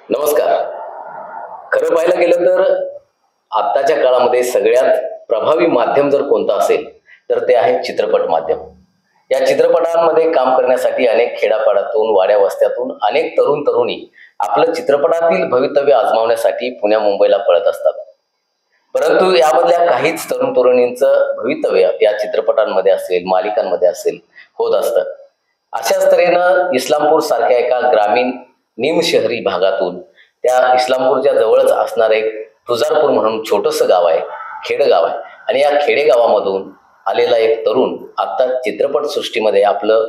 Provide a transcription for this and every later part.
नमस्कार. खरं पाहायला गेलं तर आत्ताच्या काळामध्ये सगळ्यात प्रभावी माध्यम जर कोणतं असेल तर ते आहे चित्रपट माध्यम. या चित्रपटांमध्ये काम करण्यासाठी अनेक खेड्यापाड्यातून वाड्या वस्त्यातून अनेक तरुण तरुणी आपलं चित्रपटातील भवितव्य आजमावण्यासाठी पुण्या मुंबईला पळत असतात. परंतु यामधल्या काहीच तरुण तरुणींचं भवितव्य या चित्रपटांमध्ये असेल, मालिकांमध्ये असेल होत असतं. अशाच तऱ्हेनं इस्लामपूर सारख्या एका ग्रामीण निमशहरी भागातून त्या इस्लामपूरच्या जवळच असणारं एक तुळजापूर म्हणून छोटंसं गाव आहे, खेडेगाव आहे. आणि या खेडेगावामधून आलेला एक तरुण आता चित्रपट सृष्टीमध्ये आपलं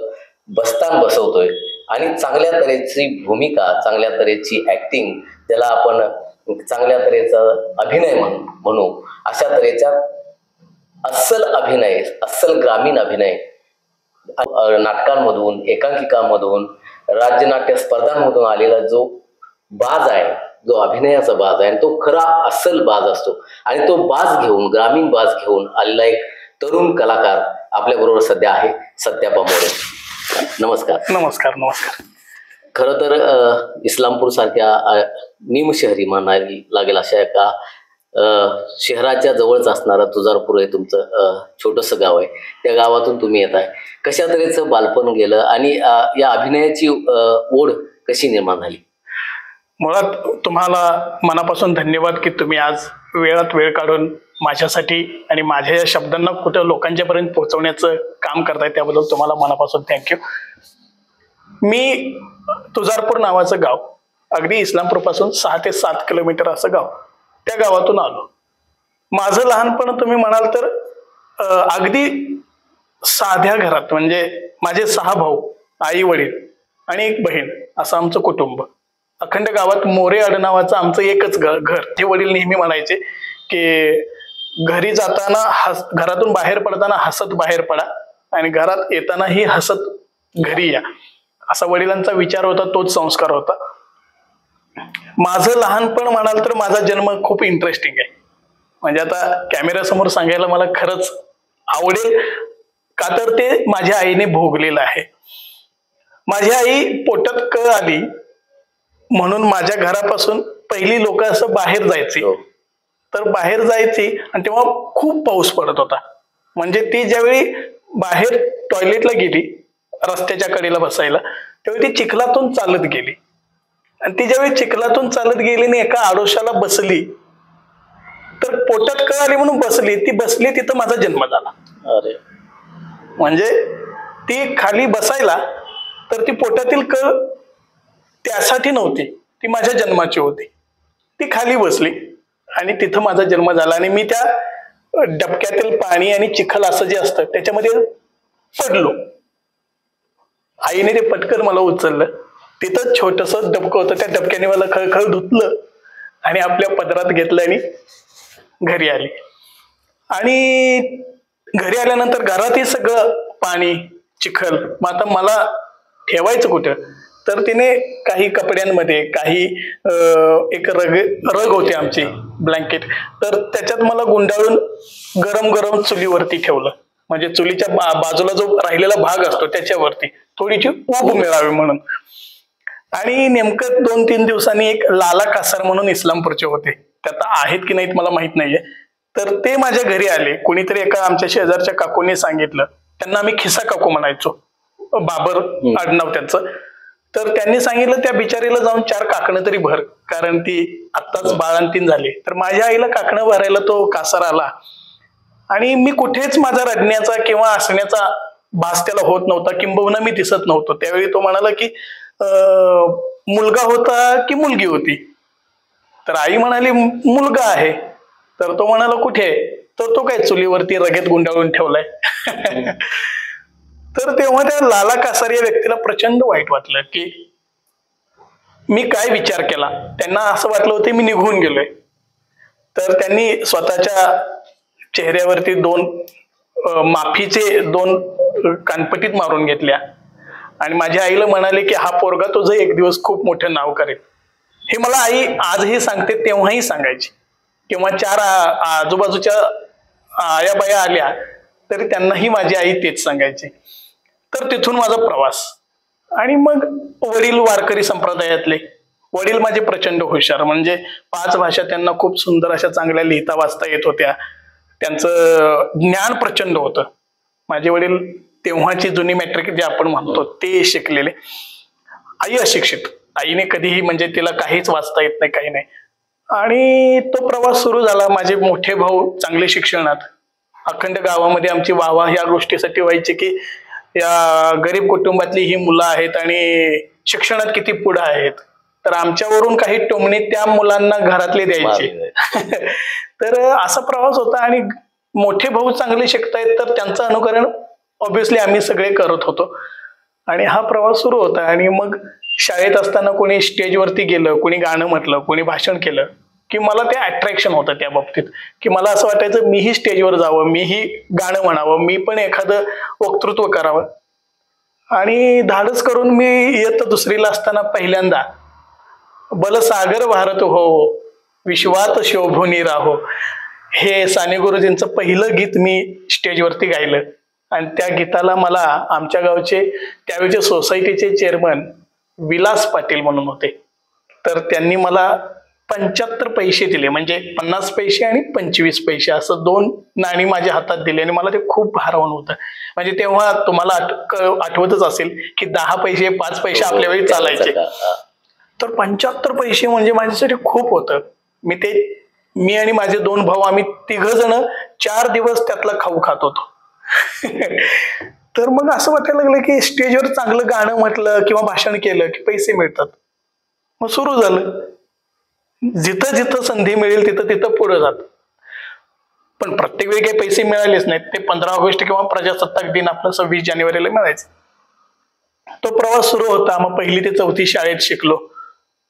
बस्तान बसवतोय आणि चांगल्या तऱ्हेची भूमिका, चांगल्या तऱ्हेची ऍक्टिंग, ज्याला आपण चांगल्या तऱ्हेचा अभिनय म्हणू, अशा तऱ्हेच्या अस्सल अभिनय, अस्सल ग्रामीण अभिनय नाटकांमधून, एकांकिकांमधून, राज्यनाट्य स्पर्धांमधून आलेला जो बाज आहे, जो अभिनयाचा बाज आहे, आणि तो खरा अस्सल बाज असतो. आणि तो बाज घेऊन, ग्रामीण बाज घेऊन आलेला एक तरुण कलाकार आपल्या बरोबर सध्या आहे, सत्यापा मोरे. नमस्कार. नमस्कार. नमस्कार. खरं तर इस्लामपूर सारख्या निमशहरी म्हणावी लागेल अशा एका शहराच्या जवळच असणारा तुळजापूर हे तुमचं छोटंसं गाव आहे. त्या गावातून तुम्ही येत आहे. कशा तऱ्हेचं बालपण गेलं आणि या अभिनयाची ओढ कशी निर्माण झाली? मुळात तुम्हाला मनापासून धन्यवाद की तुम्ही आज वेळात वेळ काढून माझ्यासाठी आणि माझ्या या शब्दांना कुठं लोकांच्या पर्यंत पोहोचवण्याचं काम करताय, त्याबद्दल तुम्हाला मनापासून थँक्यू. मी तुळजापूर नावाचं गाव, अगदी इस्लामपूरपासून 6 ते 7 किलोमीटर असं गाव, त्या गावातून आलो. माझं लहानपण तुम्ही म्हणाल तर अगदी साध्या घरात, म्हणजे माझे 6 भाऊ, आई वडील आणि एक बहीण, असं आमचं कुटुंब. अखंड गावात मोरे आडनावाचं आमचं एकच घर. ते वडील नेहमी म्हणायचे की घरी जाताना घरातून बाहेर पडताना हसत बाहेर पडा आणि घरात येतानाही हसत घरी या, असा वडिलांचा विचार होता, तोच संस्कार होता. माझं लहानपण म्हणाल तर माझा जन्म खूप इंटरेस्टिंग आहे. म्हणजे आता कॅमेऱ्यासमोर सांगायला मला खरंच आवडेल, का तर ते माझ्या आईने भोगलेलं आहे. माझी आई पोटात कळ आली म्हणून माझ्या घरापासून पहिली लोक असं बाहेर जायची, तर बाहेर जायची आणि तेव्हा खूप पाऊस पडत होता. म्हणजे ती ज्यावेळी बाहेर टॉयलेटला गेली, रस्त्याच्या कडेला बसायला, त्यावेळी ती चिखलातून चालत गेली. आणि ती ज्यावेळी चिखलातून चालत गेली आणि एका आडोशाला बसली, तर पोटात कळ आली म्हणून बसली. ती बसली तिथं माझा जन्म झाला. अरे, म्हणजे ती खाली बसायला, तर ती पोटातील कळ त्यासाठी नव्हती, ती माझ्या जन्माची होती. ती खाली बसली आणि तिथं माझा जन्म झाला. आणि मी त्या डबक्यातील पाणी आणि चिखल असं जे असतं त्याच्यामध्ये पडलो. आईने ते पटकन मला उचललं. तिथं छोटस डबकं होतं, त्या डबक्याने मला खळखळ धुतलं आणि आपल्या पदरात घेतलं आणि घरी आली. आणि घरी आल्यानंतर घरातही सगळं पाणी, चिखल. मग आता मला ठेवायचं कुठं, तर तिने काही कपड्यांमध्ये, काही एक रग होती आमची, ब्लँकेट, तर त्याच्यात मला गुंडाळून गरम गरम चुलीवरती ठेवलं. म्हणजे चुलीच्या बाजूला जो राहिलेला भाग असतो त्याच्यावरती थोडीशी ऊब मिळावी म्हणून. आणि नेमकं 2-3 दिवसांनी एक लाला कासार म्हणून इस्लामपूरचे होते, त्यात आहेत की नाहीत मला माहित नाहीये, तर ते माझ्या घरी आले. कोणीतरी एका आमच्या शेजारच्या काकूने सांगितलं, त्यांना आम्ही खिसा काकू म्हणायचो, बाबर आडनाव त्यांचं. तर त्यांनी सांगितलं त्या बिचारीला जाऊन 4 काकणं तरी भर, कारण ती आत्ताच बाळंतीण झाली. तर माझ्या आईला काकणं भरायला तो कासार आला आणि मी कुठेच माझा रडण्याचा किंवा हसण्याचा भास त्याला होत नव्हता, किंबहुना मी दिसत नव्हतो. त्यावेळी तो म्हणाला की मुलगा होता की मुलगी होती. तर आई म्हणाली मुलगा आहे. तर तो म्हणाला कुठे, तर तो काय चुलीवरती रगेत गुंडाळून ठेवलाय. तर तेव्हा त्या लाला कासार या व्यक्तीला प्रचंड वाईट वाटलं की मी काय विचार केला. त्यांना असं वाटलं होतं मी निघून गेलोय. तर त्यांनी स्वतःच्या चेहऱ्यावरती 2 माफीचे 2 कानपटीत मारून घेतल्या आणि माझ्या आईला म्हणाले की हा पोरगा तुझं एक दिवस खूप मोठं नाव करेल. हे मला आई आजही सांगते, तेव्हाही सांगायची. किंवा 4 आजूबाजूच्या आया बाया आल्या तरी त्यांनाही माझी आई तेच सांगायची. तर तिथून माझा प्रवास. आणि मग वडील वारकरी संप्रदायातले, वडील माझे प्रचंड हुशार, म्हणजे 5 भाषा त्यांना खूप सुंदर अशा चांगल्या लिहिता वाचता येत होत्या. त्यांचं ज्ञान प्रचंड होतं. माझे वडील तेव्हाची जुनी मॅट्रिक जे आपण म्हणतो ते शिकलेले. आई अशिक्षित, आईने कधीही म्हणजे तिला काहीच वाचता येत नाही, काही नाही. आणि तो प्रवास सुरू झाला. माझे मोठे भाऊ चांगले शिक्षणात, अखंड गावामध्ये आमची वाहवा या गोष्टीसाठी व्हायची की या गरीब कुटुंबातली ही मुलं आहेत आणि शिक्षणात किती पुढे आहेत, तर आमच्यावरून काही टोमणे त्या मुलांना घरातले द्यायचे. तर असा प्रवास होता. आणि मोठे भाऊ चांगले शिकतायत तर त्यांचं अनुकरण ऑब्व्हियसली आम्ही सगळे करत होतो. आणि हा प्रवास सुरू होता. आणि मग शाळेत असताना कोणी स्टेजवरती गेलं, कोणी गाणं म्हटलं, कोणी भाषण केलं की मला ते अट्रॅक्शन होतं त्या बाबतीत, की मला असं वाटायचं मीही स्टेजवर जावं, मीही गाणं म्हणावं, मी पण एखादं वक्तृत्व करावं. आणि धाडस करून मी इयत्ता 2रीला असताना पहिल्यांदा बल सागर भारत हो विश्वात शोभूनी राहो हे साने गुरुजींचं पहिलं गीत मी स्टेजवरती गायलं. आणि त्या गीताला मला आमच्या गावचे त्यावेळेचे सोसायटीचे चेअरमन विलास पाटील म्हणून होते, तर त्यांनी मला 75 पैसे दिले, म्हणजे 50 पैसे आणि 25 पैसे असं 2 नाणी माझ्या हातात दिले. आणि मला ते खूप भारावून होतं. म्हणजे तेव्हा तुम्हाला आठवतच असेल की 10 पैसे 5 पैसे आपल्या वेळी चालायचे, तर 75 पैसे म्हणजे माझ्यासाठी खूप होतं. मी आणि माझे 2 भाऊ आम्ही 3 जण 4 दिवस त्यातला खाऊ खात होतो. तर मग असं वाटायला लागलं की स्टेजवर चांगलं गाणं म्हटलं किंवा भाषण केलं की पैसे मिळतात. मग सुरू झालं, जिथं जिथं संधी मिळेल तिथं तिथं पुढे जात. पण प्रत्येक वेळी काही पैसे मिळालेच नाहीत. ते 15 ऑगस्ट किंवा प्रजासत्ताक दिन आपलं 26 जानेवारीला मिळायचं. तो प्रवास सुरू होता. मग 1ली ते 4थी शाळेत शिकलो,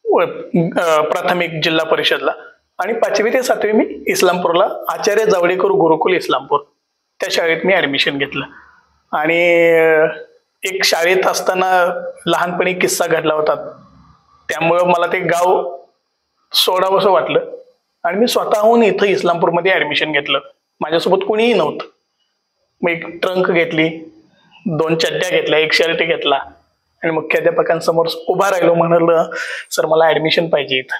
प्राथमिक जिल्हा परिषदला. आणि 5वी ते 7वी मी इस्लामपूरला आचार्य जावडेकर गुरुकुल इस्लामपूर त्या शाळेत मी ऍडमिशन घेतलं. आणि एक शाळेत असताना लहानपणी किस्सा घडला होता, त्यामुळं मला ते गाव सोडावंसं वाटलं आणि मी स्वतःहून इथं इस्लामपूरमध्ये ऍडमिशन घेतलं. माझ्यासोबत कोणीही नव्हतं. मग एक ट्रंक घेतली, 2 चड्ड्या घेतल्या, 1 शर्ट घेतला आणि मुख्याध्यापकांसमोर उभा राहिलो. म्हणालं, सर मला ऍडमिशन पाहिजे इथं.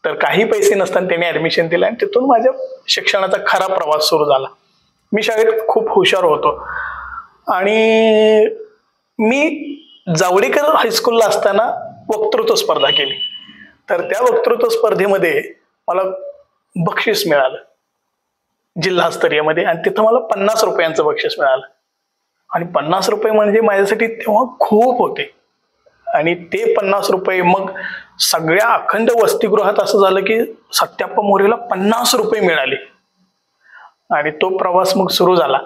तर काही पैसे नसताना त्यांनी ऍडमिशन दिलं आणि तिथून माझ्या शिक्षणाचा खरा प्रवास सुरू झाला. मी शाळेत खूप हुशार होतो आणि मी जावडेकर हायस्कूलला असताना वक्तृत्व स्पर्धा केली. तर त्या वक्तृत्व स्पर्धेमध्ये मला बक्षीस मिळालं जिल्हास्तरीयमध्ये, आणि तिथं मला 50 रुपयांचं बक्षीस मिळालं. आणि 50 रुपये म्हणजे माझ्यासाठी तेव्हा खूप होते. आणि ते 50 रुपये मग सगळ्या अखंड वसतिगृहात असं झालं की सत्याप्पा मोरेला 50 रुपये मिळाले. आणि तो प्रवास मग सुरू झाला.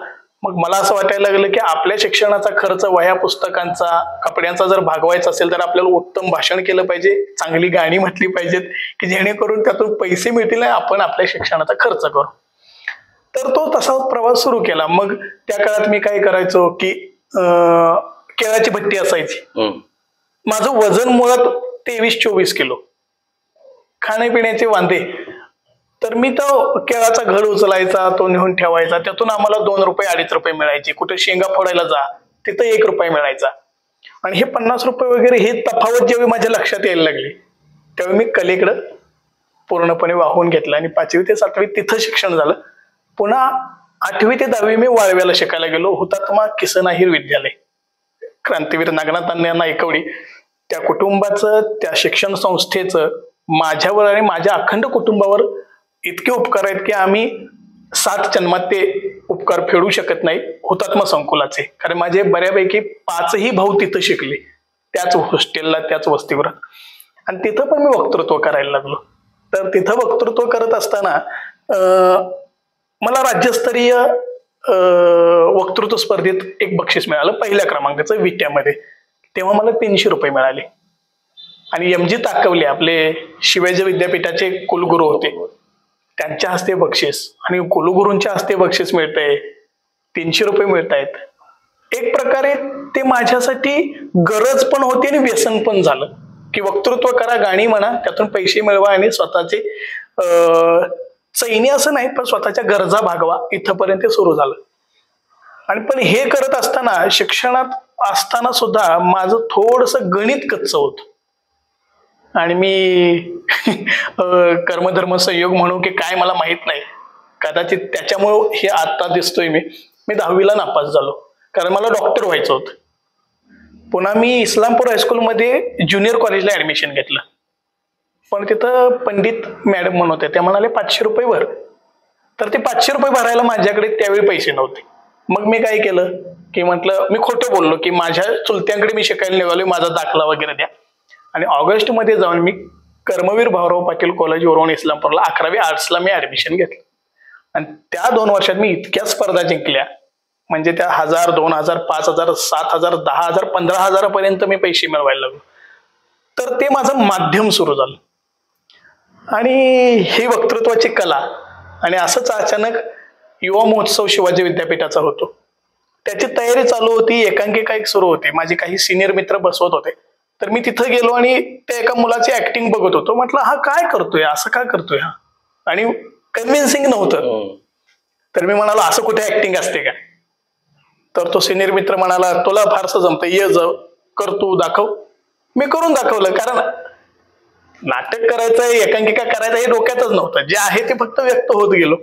मग मला असं वाटायला लागलं की आपल्या शिक्षणाचा खर्च वह्या पुस्तकांचा कपड्यांचा जर भागवायचा असेल तर आपल्याला उत्तम भाषण केलं पाहिजे, चांगली गाणी म्हटली पाहिजेत की जेणेकरून त्यातून पैसे मिळतील आणि आपण आपल्या शिक्षणाचा खर्च करू. तर तो तसा प्रवास सुरू केला. मग त्या काळात मी काय करायचो की केळाची भट्टी असायची. माझं वजन मुळात 23-24 किलो, खाण्यापिण्याचे वांदे. तर मी तो केळाचा घड उचलायचा, तो नेऊन ठेवायचा. त्यातून आम्हाला 2 रुपये 2.5 रुपये मिळायचे. कुठे शेंगा फोडायला जा तिथं 1 रुपया मिळायचा. आणि हे 50 रुपये वगैरे हे तफावत जेव्हा माझ्या लक्षात यायला लागली तेव्हा मी कलेकडं पूर्णपणे वाहून घेतलं. आणि 5वी ते 7वी तिथं शिक्षण झालं. पुन्हा 8वी ते 10वी मी वाळव्याला शिकायला गेलो. हुतात्मा किसन अहिर विद्यालय, क्रांतीवीर नागनाथ अण्णा नायकवडी त्या कुटुंबाचं, त्या शिक्षण संस्थेचं माझ्यावर आणि माझ्या अखंड कुटुंबावर इतके उपकार आहेत की आम्ही 7 जन्मात ते उपकार फेडू शकत नाही हुतात्मा संकुलाचे. कारण माझे बऱ्यापैकी 5ही भाऊ तिथं शिकले, त्याच हॉस्टेलला, त्याच वसतिगृहात. आणि तिथं पण मी वक्तृत्व करायला लागलो. तर तिथं वक्तृत्व करत असताना मला राज्यस्तरीय वक्तृत्व स्पर्धेत एक बक्षीस मिळालं, 1ल्या क्रमांकाचं विट्यामध्ये. तेव्हा मला 300 रुपये मिळाले. आणि MG ताकवले आपले शिवाजी विद्यापीठाचे कुलगुरू होते, त्यांच्या हस्ते बक्षीस. आणि कुलगुरूंच्या हस्ते बक्षीस मिळतंय, 300 रुपये मिळत आहेत. एक प्रकारे ते माझ्यासाठी गरज पण होती आणि व्यसन पण झालं की वक्तृत्व करा, गाणी म्हणा, त्यातून पैसे मिळवा आणि स्वतःचे चैनी असं नाही पण स्वतःच्या गरजा भागवा, इथंपर्यंत सुरू झालं. आणि पण हे करत असताना शिक्षणात असताना सुद्धा माझं थोडंसं गणित कच्चं होतं. आणि मी कर्मधर्म संयोग म्हणू की काय मला माहित नाही, कदाचित त्याच्यामुळं हे आता दिसतोय मी 10वीला नापास झालो, कारण मला डॉक्टर व्हायचं होतं. पुन्हा मी इस्लामपूर हायस्कूलमध्ये ज्युनियर कॉलेजला ऍडमिशन घेतलं, पण तिथं पंडित मॅडम म्हणून होते, त्या म्हणाले 500 रुपये भर. तर ते 500 रुपये भरायला माझ्याकडे त्यावेळी पैसे नव्हते. मग मी काय केलं की म्हटलं, मी खोटं बोललो की माझ्या चुलत्यांकडे मी शिकायला निघालो, माझा दाखला वगैरे द्या. आणि ऑगस्टमध्ये जाऊन मी कर्मवीर भाऊराव पाटील कॉलेजवरून इस्लामपूरला 11वी आर्ट्सला मी ऍडमिशन घेतलं. आणि त्या 2 वर्षात मी इतक्या स्पर्धा जिंकल्या, म्हणजे त्या 1000, 2000, 5000, 7000, 10000, 15000 पर्यंत मी पैसे मिळवायला लागलो. तर ते माझं माध्यम सुरू झालं. आणि ही वक्तृत्वाची कला, आणि असंच अचानक युवा महोत्सव शिवाजी विद्यापीठाचा होतो, त्याची तयारी चालू होती, एकांकिका एक सुरू होती, माझे काही सिनियर मित्र बसवत होते. तर मी तिथं गेलो आणि त्या एका मुलाची ऍक्टिंग बघत होतो. म्हटलं, हा काय करतोय, असं काय करतोय हा, आणि कन्व्हिन्सिंग नव्हतं. तर मी म्हणालो, असं कुठे ऍक्टिंग असते का? तर तो सिनियर मित्र म्हणाला, तुला फारसं जमतं, ये जाऊ कर, तू दाखव. मी करून दाखवलं, कारण नाटक करायचं, एकांकिका करायचं हे डोक्यातच नव्हतं, जे आहे ते फक्त व्यक्त होत गेलो.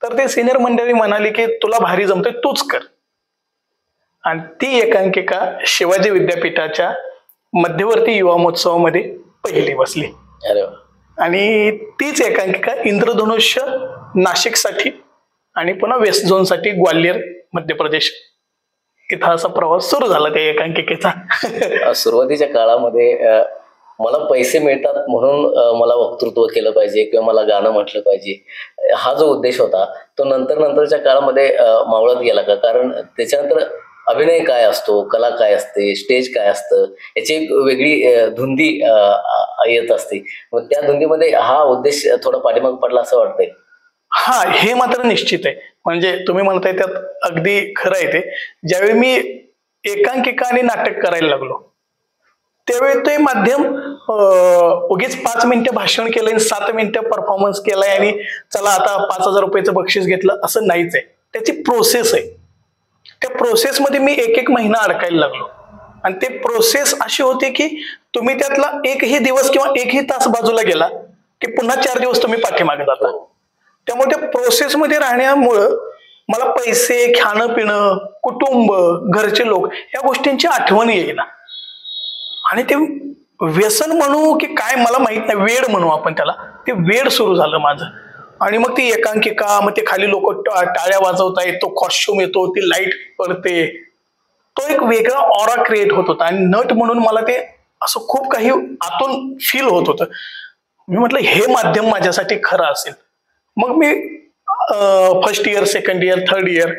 तर ते सिनियर मंडळी म्हणाली की तुला भारी जमतंय, तूच कर. आणि ती एकांकिका शिवाजी विद्यापीठाच्या मध्यवर्ती युवा महोत्सवामध्ये पहिली बसली. आणि तीच एकांकिका इंद्रधनुष्य नाशिकसाठी आणि पुन्हा वेस्ट झोनसाठी ग्वाल्हेर मध्य प्रदेश इथं असा प्रवास सुरू झाला त्या एकांकिकेचा. सुरुवातीच्या काळामध्ये मला पैसे मिळतात म्हणून मला वक्तृत्व केलं पाहिजे किंवा मला गाणं म्हटलं पाहिजे, हा जो उद्देश होता तो नंतरच्या काळामध्ये मावळत गेला का? कारण त्याच्यानंतर अभिनय काय असतो, कला काय असते, स्टेज काय असतं, याची एक वेगळी धुंदी येत असते. मग त्या धुंदीमध्ये हा उद्देश थोडा पाठीमाग पडला असं वाटतंय. हा, हे मात्र निश्चित आहे. म्हणजे तुम्ही म्हणताय त्यात अगदी खरं आहे ते. ज्यावेळी मी एकांकिका आणि नाटक करायला लागलो, त्यावेळी ते माध्यम उगीच 5 मिनिटं भाषण केलंय, 7 मिनिटं परफॉर्मन्स केलाय आणि चला आता 5000 रुपयाचं बक्षीस घेतलं, असं नाहीच आहे. त्याची प्रोसेस आहे. त्या प्रोसेसमध्ये मी एक महिना अडकायला लागलो. आणि ते प्रोसेस अशी होती की तुम्ही त्यातला एकही दिवस किंवा एकही तास बाजूला गेला की पुन्हा 4 दिवस तुम्ही पाठीमागे जाता. त्यामुळे त्या प्रोसेसमध्ये राहण्यामुळं मला पैसे, खाणं पिणं, कुटुंब, घरचे लोक या गोष्टींची आठवण येईना. आणि ते व्यसन म्हणू की काय मला माहित नाही, वेड म्हणू आपण त्याला, ते वेड सुरू झालं माझं. आणि मग ती एकांकिका, मग ते खाली लोक टाळ्या वाजवतायत, तो कॉस्ट्युम येतो, ती लाईट पडते, तो एक वेगळा ऑरा क्रिएट होत होता. आणि नट म्हणून मला ते असं खूप काही आतून फील होत होतं. मी म्हटलं, हे माध्यम माझ्यासाठी खरं असेल. मग मी first year, second year, third year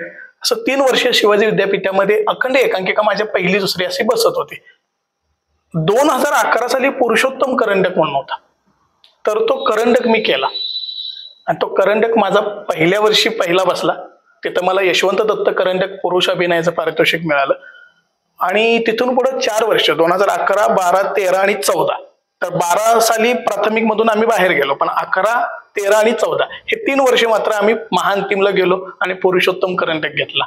असं 3 वर्ष शिवाजी विद्यापीठामध्ये अखंड एकांकिका माझ्या पहिली दुसरी अशी बसत होती. 2011 साली पुरुषोत्तम करंडक म्हणून होता, तर तो करंडक मी केला. आणि तो करंडक माझा पहिल्या वर्षी पहिला बसला. तिथं मला यशवंत दत्त करंडक पुरुष अभिनयाचं पारितोषिक मिळालं. आणि तिथून पुढे 4 वर्ष 2011, 12, 13 आणि 14, तर 12 साली प्राथमिक मधून आम्ही बाहेर गेलो, पण 11, 13 आणि 14 हे 3 वर्ष मात्र आम्ही महाअंतिमला गेलो आणि पुरुषोत्तम करंडक घेतला.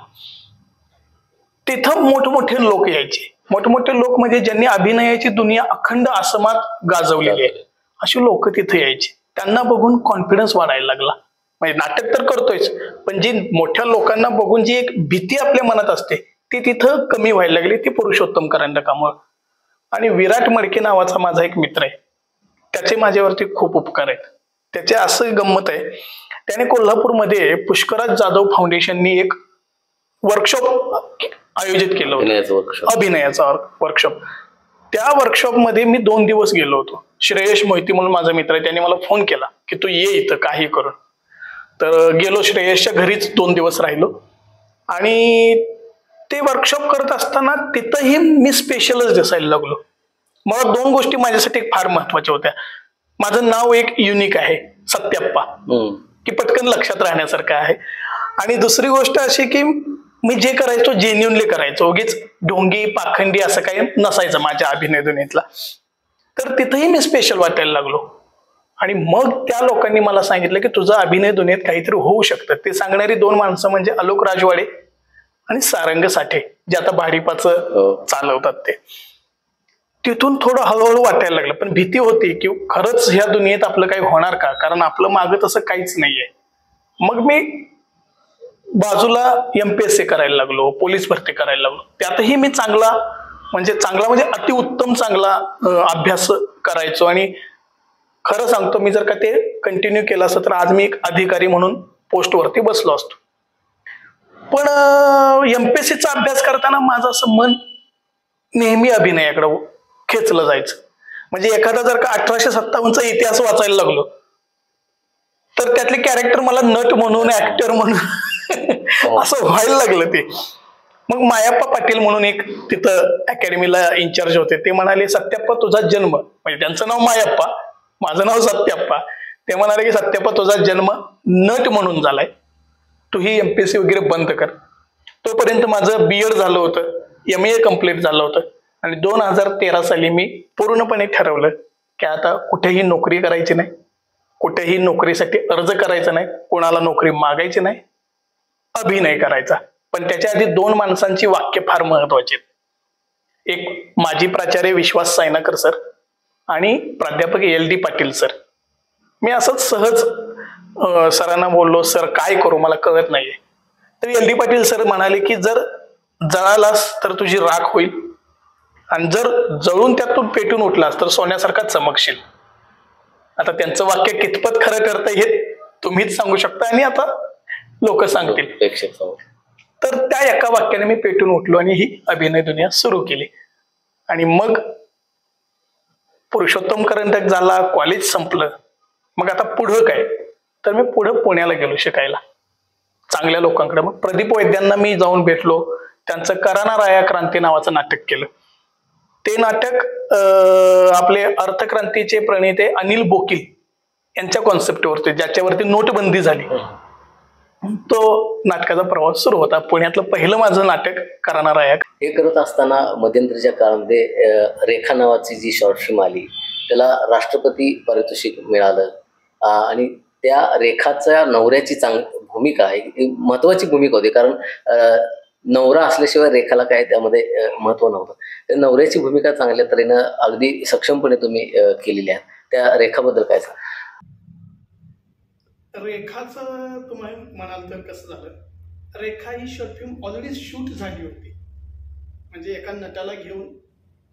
तिथं मोठमोठे लोक यायचे. मोठमोठे लोक म्हणजे ज्यांनी अभिनयाची दुनिया अखंड आसमात गाजवलेली आहे, अशी लोक तिथे यायची. त्यांना बघून कॉन्फिडन्स वाढायला लागला. म्हणजे नाटक तर करतोयच, पण जी मोठ्या लोकांना बघून जी एक भीती आपल्या मनात असते ती तिथं कमी व्हायला लागली, ती पुरुषोत्तम करंडकामुळे. आणि विराट मडके नावाचा माझा एक मित्र आहे, त्याचे माझ्यावरती खूप उपकार आहेत. त्याचे असं गंमत आहे, त्याने कोल्हापूरमध्ये पुष्कराज जाधव फाउंडेशननी एक वर्कशॉप आयोजित केलं होतं, अभिनयाचा वर्कशॉप. त्या वर्कशॉपमध्ये मी 2 दिवस गेलो होतो. श्रेयश मोहिती म्हणून माझा मित्र आहे, त्याने मला फोन केला की तू ये इथं काही करून. तर गेलो, श्रेयसच्या घरीच 2 दिवस राहिलो. आणि ते वर्कशॉप करत असताना तिथंही मी स्पेशलच दिसायला लागलो. मला 2 गोष्टी माझ्यासाठी फार महत्वाच्या होत्या. माझं नाव एक युनिक आहे, सत्यप्पा, की पटकन लक्षात राहण्यासारखं आहे. आणि दुसरी गोष्ट अशी की मी जे करायचो जेन्युनली करायचो, उगीच ढोंगी पाखंडी असं काही नसायचं माझ्या अभिनय दुनियेतला. तर तिथंही मी स्पेशल वाटायला लागलो. आणि मग त्या लोकांनी मला सांगितलं की तुझं अभिनय दुनियेत काहीतरी होऊ शकतं. ते सांगणारी 2 माणसं म्हणजे आलोक राजवाडे आणि सारंग साठे, जे आता भाडीपाचं चालवतात ते. तिथून थोडं हळूहळू वाटायला लागलं, पण भीती होती की खरंच ह्या दुनियेत आपलं काही होणार का, कारण आपलं मागं तसं काहीच नाहीये. मग मी बाजूला MPSC करायला लागलो, पोलीस भरती करायला लागलो. त्यातही मी चांगला म्हणजे अतिउत्तम चांगला अभ्यास करायचो. आणि खरं सांगतो, मी जर का ते कंटिन्यू केलं असतं तर आज मी एक अधिकारी म्हणून पोस्टवरती बसलो असतो. पण MPSCचा अभ्यास करताना माझं असं मन नेहमी अभिनयाकडे खेचलं जायचं. म्हणजे एखादा जर का 1857चा इतिहास वाचायला लागलो तर त्यातले कॅरेक्टर मला नट म्हणून, ऍक्टर म्हणून असं व्हायला लागलं ते. मग मायाप्पा पाटील म्हणून एक तिथं अकॅडमीला इन्चार्ज होते, ते म्हणाले, सत्याप्पा तुझा जन्म, म्हणजे त्यांचं नाव मायाप्पा, माझं नाव सत्याप्पा, ते म्हणाले की सत्याप्पा तुझा जन्म नट म्हणून झालाय, तू ही MPSC वगैरे बंद कर. तोपर्यंत माझं BEd झालं होतं, MA कम्प्लीट झालं होतं. आणि 2013 साली मी पूर्णपणे ठरवलं की आता कुठेही नोकरी करायची नाही, कुठेही नोकरीसाठी अर्ज करायचा नाही, कोणाला नोकरी मागायची नाही, अभिनय करायचा. पण त्याच्या आधी 2 माणसांची वाक्य फार महत्वाची आहेत. एक माजी प्राचार्य विश्वास सायनाकर सर आणि प्राध्यापक LD पाटील सर. मी असंच सहज सरांना बोललो, सर काय करू मला कळत नाहीये. तर LD पाटील सर म्हणाले की जर जळालास तर तुझी राख होईल, आणि जर जळून त्यातून पेटून उठलास तर सोन्यासारखा चमकशील. आता त्यांचं वाक्य कितपत खरं ठरतं हे तुम्हीच सांगू शकता आणि आता लोक सांगतील. तर त्या एका वाक्याने मी पेटून उठलो आणि ही अभिनय दुनिया सुरू केली. आणि मग पुरुषोत्तम करंडक झाला, कॉलेज संपलं. मग आता पुढं काय, तर मी पुढं पुण्याला गेलो शिकायला चांगल्या लोकांकडे. मग प्रदीप वैद्यांना मी जाऊन भेटलो, त्यांचं कराना राया क्रांती नावाचं नाटक केलं. ते नाटक आपले अर्थक्रांतीचे प्रणेते अनिल बोकील यांच्या कॉन्सेप्टवरती, ज्याच्यावरती नोटबंदी झाली, तो नाटकाचा प्रवास सुरू होता. पुण्यातलं पहिलं माझं नाटक कराना राया. हे करत असताना मध्यंतरीच्या काळामध्ये रेखा नावाची जी शॉर्ट फिल्म आली, त्याला राष्ट्रपती पारितोषिक मिळालं. आणि त्या रेखाच्या नवऱ्याची भूमिका एक महत्वाची भूमिका होती, कारण नवरा असल्याशिवाय रेखाला काय त्यामध्ये महत्व नव्हतं. त्या नवऱ्याची भूमिका चांगल्या तऱ्हेनं अगदी सक्षमपणे तुम्ही केलेली आहे. त्या रेखाबद्दल काय सांग? रेखाचं तुम्ही म्हणाल तर कसं झालं, रेखा ही शॉर्ट फिल्म ऑलरेडी शूट झाली होती. म्हणजे एका नटाला घेऊन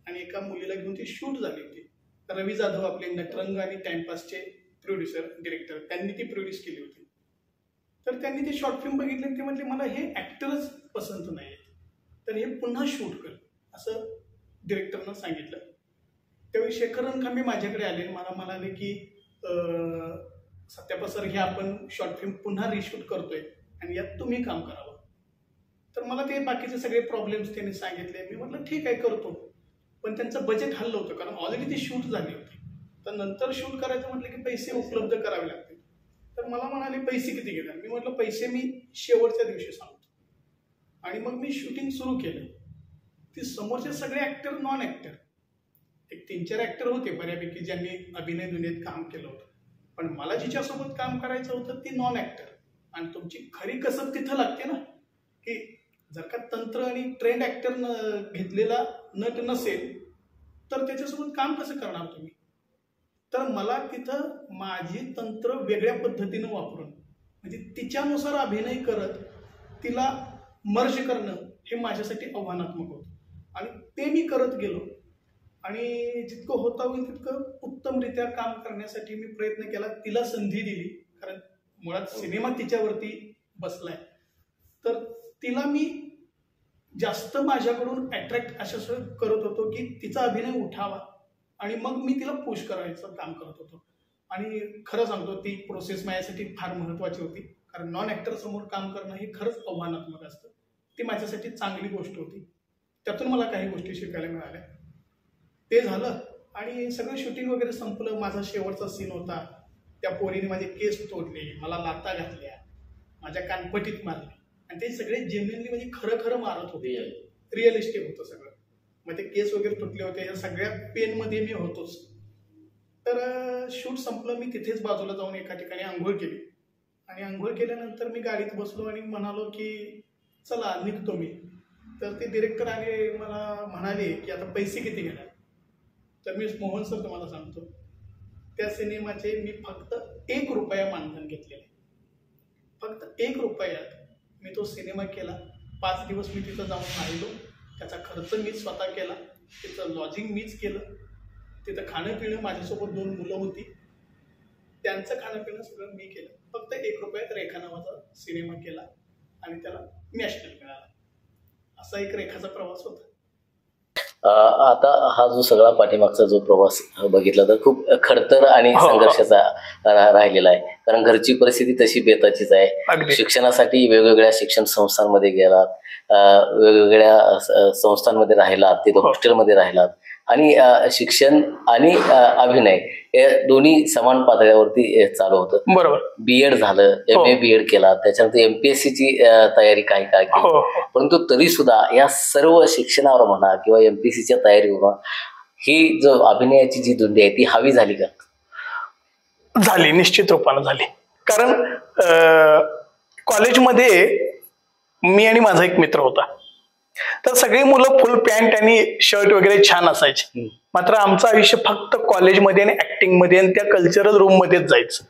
आणि एका मुलीला घेऊन ती शूट झाली होती. रवी जाधव आपले नटरंग आणि टाइमपासचे प्रोड्युसर डिरेक्टर, त्यांनी ती प्रोड्यूस केली होती. तर त्यांनी ती शॉर्ट फिल्म बघितली, ते म्हटले मला हे ऍक्टरच पसंत नाही, तर हे पुन्हा शूट कर असं डिरेक्टरनं सांगितलं. त्यावेळी शेखर खांबे माझ्याकडे आले, मला म्हणाले की सत्याप्पा सर, हे आपण शॉर्ट फिल्म पुन्हा रिशूट करतोय आणि यात तुम्ही काम करावं. तर मला ते बाकीचे सगळे प्रॉब्लेम्स त्यांनी सांगितले. मी म्हटलं ठीक आहे करतो, पण त्यांचं बजेट हल्लं होतं, कारण ऑलरेडी ती शूट झाली होती. तर नंतर शूट करायचं म्हटलं की पैसे उपलब्ध करावे लागतील. तर मला म्हणाले पैसे किती घेणार. मी म्हटलं पैसे मी शेवटच्या दिवशी सांगतो. आणि मग मी शूटिंग सुरू केलं. ती समोरचे सगळे ऍक्टर नॉन ऍक्टर, एक 3-4 ऍक्टर होते बऱ्यापैकी ज्यांनी अभिनय दुनियेत काम केलं होतं, पण मला जिच्यासोबत काम करायचं होतं ती नॉन ऍक्टर. आणि तुमची खरी कसब तिथं लागते ना, की जर का तंत्र आणि ट्रेंड ऍक्टर घेतलेला नट नसेल तर त्याच्यासोबत काम कसं करणार तुम्ही. तर मला तिथं माझी तंत्र वेगळ्या पद्धतीनं वापरून, म्हणजे तिच्यानुसार अभिनय करत तिला मर्ज करणं हे माझ्यासाठी आव्हानात्मक होतं. आणि ते मी करत गेलो आणि जितकं होता होईल तितकं उत्तमरित्या काम करण्यासाठी मी प्रयत्न केला. तिला संधी दिली, कारण मुळात सिनेमा तिच्यावरती बसलाय. तर तिला मी जास्त माझ्याकडून अट्रॅक्ट असं करत होतो की तिचा अभिनय उठावा आणि मग मी तिला पुश करायचं काम करत होतो. आणि खरं सांगतो ती प्रोसेस माझ्यासाठी फार महत्वाची होती, कारण नॉन ऍक्टर समोर काम करणं हे खरंच आव्हानात्मक असतं. ती माझ्यासाठी चांगली गोष्ट होती. त्यातून मला काही गोष्टी शिकायला मिळाल्या. ते झालं आणि सगळं शूटिंग वगैरे संपलं. माझा शेवटचा सीन होता. त्या पोरीने माझे केस तोडले, मला लाथा घातल्या, माझ्या कानपटीत मारले आणि ते सगळे जेन्युइनली म्हणजे खरं खरं मारत होते. रिअलिस्टिक होतं सगळं. मग ते केस वगैरे तुटले होते. या सगळ्या पेनमध्ये मी होतोच. तर शूट संपलं. मी तिथेच बाजूला जाऊन एका ठिकाणी आंघोळ केली आणि आंघोळ केल्यानंतर मी गाडीत बसलो आणि म्हणालो की चला निघतो मी. तर ते डिरेक्टर आले, मला म्हणाले की आता पैसे किती घेणार. तर मी मोहन सर तुम्हाला सांगतो, त्या सिनेमाचे मी फक्त 1 रुपया मानधन घेतलेले. फक्त 1 रुपयात मी तो सिनेमा केला. 5 दिवस मी तिथं जाऊन राहिलो. त्याचा खर्च मीच स्वतः केला. तिथं लॉजिंग मीच केलं. तिथं खाणं पिणं, माझ्यासोबत 2 मुलं होती, त्यांचं खाणं पिणं सगळं मी केलं. फक्त 1 रुपयात रेखा नावाचा सिनेमा केला आणि त्याला नॅशनल मिळाला. असा एक रेखाचा प्रवास होता. आता हा जो सगळा पाठीमागचा जो प्रवास बघितला तर खूप खडतर आणि संघर्षाचा राहिलेला आहे. कारण घरची परिस्थिती तशी बेताचीच आहे. शिक्षणासाठी वेगवेगळ्या शिक्षण संस्थांमध्ये गेलात, वेगवेगळ्या संस्थांमध्ये राहिलात, तिथे हॉस्टेलमध्ये राहिलात आणि शिक्षण आणि अभिनय हे दोन्ही समान पातळ्यावरती चालू होतं. बरोबर. बीएड झालं, MA BEd केला, त्याच्यानंतर MPSC ची तयारी काही काळ केली. परंतु तरी सुद्धा या सर्व शिक्षणावर म्हणा किंवा MPSCच्या तयारीवर ही जो अभिनयाची जी धुंदी आहे ती हवी झाली का? झाली, निश्चित रूपानं झाली. कारण कॉलेजमध्ये मी आणि माझा एक मित्र होता, तर सगळी मुलं फुल पॅन्ट आणि शर्ट वगैरे छान असायचे. मात्र आमचं आयुष्य फक्त कॉलेजमध्ये आणि ऍक्टिंग मध्ये आणि त्या कल्चरल रूम मध्येच जायचं.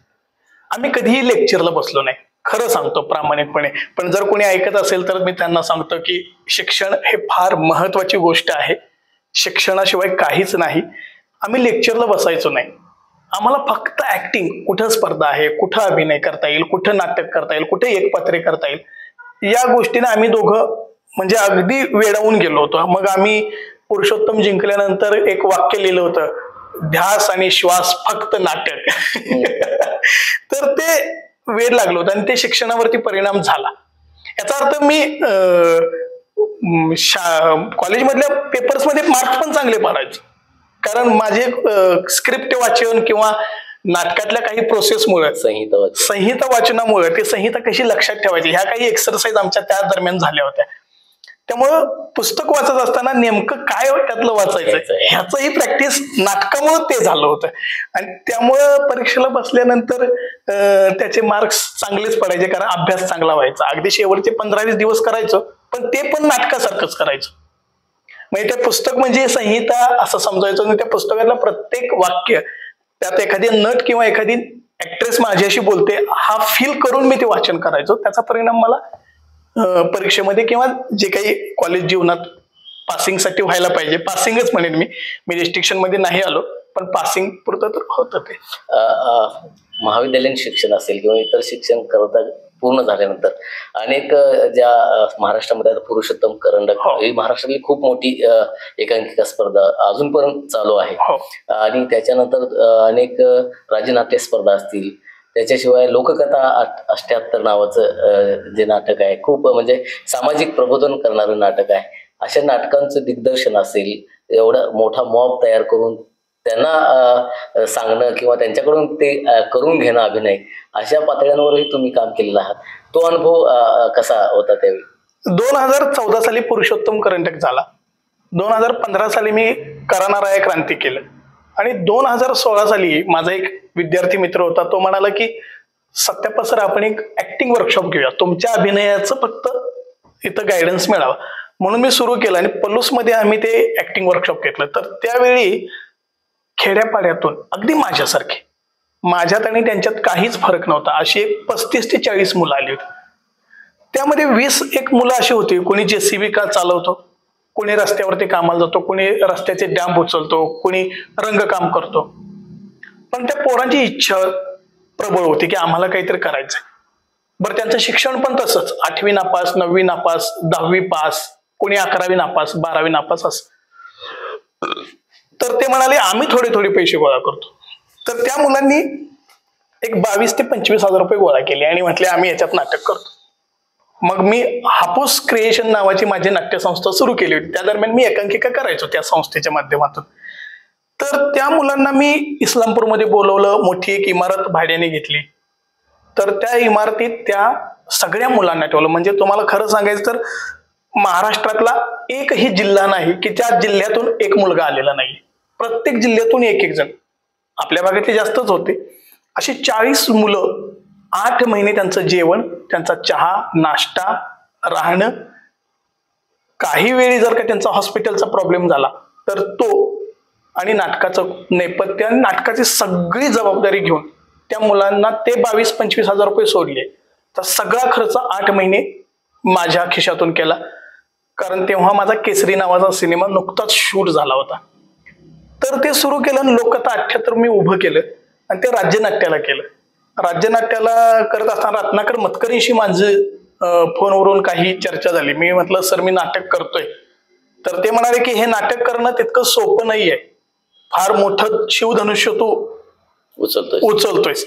आम्ही कधीही लेक्चरला बसलो नाही, खरं सांगतो प्रामाणिकपणे. पण जर कोणी ऐकत असेल तर मी त्यांना सांगतो की शिक्षण हे फार महत्वाची गोष्ट आहे. शिक्षणाशिवाय काहीच नाही. आम्ही लेक्चरला बसायचो नाही. आम्हाला फक्त ऍक्टिंग, कुठं स्पर्धा आहे, कुठं अभिनय करता येईल, कुठं नाटक करता येईल, कुठे एकपात्रे करता येईल, या गोष्टीने आम्ही दोघं म्हणजे अगदी वेडावून गेलो होतो. मग आम्ही पुरुषोत्तम जिंकल्यानंतर एक वाक्य लिहिलं होतं, ध्यास आणि श्वास फक्त नाटक. तर ते वेड लागलं होतं आणि ते शिक्षणावरती परिणाम झाला. याचा अर्थ मी कॉलेजमधल्या पेपर्समध्ये मार्क्स पण चांगले पाडायचो, कारण माझे स्क्रिप्ट वाचन किंवा नाटकातल्या काही प्रोसेसमुळे, संहिता वाचनामुळे ते संहिता कशी लक्षात ठेवायची ह्या काही एक्सरसाइज आमच्या त्या दरम्यान झाल्या होत्या. त्यामुळं पुस्तक वाचत असताना नेमकं काय त्यातलं वाचायचं ह्याचंही प्रॅक्टिस नाटकामुळे ते झालं होतं. आणि त्यामुळं परीक्षेला बसल्यानंतर त्याचे मार्क्स चांगलेच पडायचे, कारण अभ्यास चांगला व्हायचा. अगदी शेवटचे 15-20 दिवस करायचो, पण ते पण नाटकासारखंच करायचं. म्हणजे ते पुस्तक म्हणजे संहिता असं समजायचं आणि त्या पुस्तकातलं प्रत्येक वाक्य, त्यात एखादी नट किंवा एखादी ऍक्ट्रेस माझ्याशी बोलते हा फील करून मी ते वाचन करायचो. त्याचा परिणाम मला परीक्षेमध्ये किंवा जे काही कॉलेज जीवनात पासिंगसाठी व्हायला पाहिजे, पासिंगच म्हणेन मी डिस्टिंक्शन मध्ये नाही आलो, पण पासिंग पुरतं तर होतं. ते महाविद्यालयीन शिक्षण असेल किंवा इतर शिक्षण करता पूर्ण झाल्यानंतर अनेक ज्या महाराष्ट्रामध्ये पुरुषोत्तम करंडक ही महाराष्ट्रातली खूप मोठी एकांकिका स्पर्धा अजूनपर्यंत चालू आहे. आणि त्याच्यानंतर अनेक राज्यनाट्य स्पर्धा असतील, त्याच्याशिवाय लोककथा 78 नावाचं जे नाटक आहे, खूप म्हणजे सामाजिक प्रबोधन करणारं नाटक आहे. अशा नाटकांचं दिग्दर्शन असेल, एवढा मोठा मॉब तयार करून त्यांना सांगणं किंवा त्यांच्याकडून ते करून घेणं अभिनय, अशा पातळ्यांवरही तुम्ही काम केलेलं आहात. तो अनुभव कसा होता त्यावेळी? 2014 साली पुरुषोत्तम करंडक झाला. 2015 साली मी करानाराया क्रांती केलं आणि 2016 साली माझा एक विद्यार्थी मित्र होता. तो म्हणाला की सत्याप्पा सर, आपण एक ऍक्टिंग वर्कशॉप घेऊया, तुमच्या अभिनयाचं फक्त इथं गायडन्स मिळावं. म्हणून मी सुरू केलं आणि पलूसमध्ये आम्ही ते ऍक्टिंग वर्कशॉप घेतलं. तर त्यावेळी खेड्यापाड्यातून अगदी माझ्यासारखे, माझ्यात आणि त्यांच्यात काहीच फरक नव्हता, अशी 35 ते 40 मुलं आली होती. त्यामध्ये 20 मुलं अशी होती, कोणी JCB का चालवतो, कोणी रस्त्यावरती कामाला जातो, कोणी रस्त्याचे डॅम्प उचलतो, कोणी रंगकाम करतो. पण त्या पोरांची इच्छा प्रबळ होती की आम्हाला काहीतरी करायचंय. बरं, त्यांचं शिक्षण पण तसंच, 8वी नापास, 9वी नापास, 10वी पास, कोणी 11वी नापास, 12वी नापास असं. तर ते म्हणाले आम्ही थोडे पैसे गोळा करतो. तर त्या मुलांनी एक 22 ते 25 हजार रुपये गोळा केले आणि म्हटले आम्ही याच्यात नाटक करतो. मग मी हापूस क्रिएशन नावाची माझी नाट्यसंस्था सुरू केली होती. त्या दरम्यान मी एकांकिका करायचो त्या संस्थेच्या माध्यमातून. तर त्या मुलांना मी इस्लामपूरमध्ये बोलवलं, मोठी एक इमारत भाड्याने घेतली. तर त्या इमारतीत त्या सगळ्या मुलांना ठेवलं. म्हणजे तुम्हाला खरं सांगायचं तर महाराष्ट्रातला एकही जिल्हा नाही की त्या जिल्ह्यातून एक मुलगा आलेला नाही. प्रत्येक जिल्ह्यातून एक जण, आपल्या भागातले जास्तच होते, अशी 40 मुलं. 8 महिने त्यांचं जेवण, त्यांचा चहा, नाश्ता, राहणं. काही वेळी जर का त्यांचा हॉस्पिटलचा प्रॉब्लेम झाला तर तो आणि नाटकाचं नेपथ्य आणि नाटकाची सगळी जबाबदारी घेऊन त्या मुलांना ते 22-25 हजार रुपये सोडले. तर सगळा खर्च 8 महिने माझ्या खिशातून केला, कारण तेव्हा माझा केसरी नावाचा सिनेमा नुकताच शूट झाला होता. तर ते सुरू केलं आणि लोककथा 78 मी उभं केलं आणि ते राज्यनाट्याला केलं. राज्यनाट्याला करत असताना रत्नाकर मतकरींशी माझं फोनवरून काही चर्चा झाली. मी म्हटलं, सर मी नाटक करतोय. तर ते म्हणाले की हे नाटक करणं तितकं सोपं नाहीये, फार मोठं शिवधनुष्य तू उचलतोयस.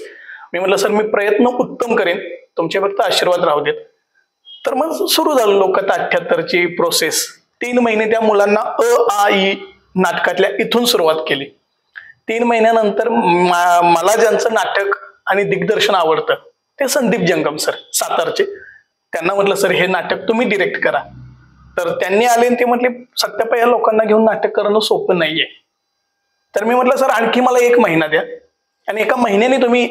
मी म्हटलं, सर मी प्रयत्न उत्तम करेन, तुमचे फक्त आशीर्वाद राहू देत. तर मग सुरू झालं लोककथा 78ची प्रोसेस. 3 महिने त्या मुलांना आ ई नाटकातल्या इथून सुरुवात केली. 3 महिन्यानंतर मला ज्यांचं नाटक आणि दिग्दर्शन आवडतं ते संदीप जंगम सर सातारचे, त्यांना म्हटलं, सर हे नाटक तुम्ही डिरेक्ट करा. तर त्यांनी आले आणि ते म्हटले, सत्यापा या लोकांना घेऊन नाटक करणं सोपं नाहीये. तर मी म्हटलं, सर आणखी मला 1 महिना द्या आणि 1 महिन्याने तुम्ही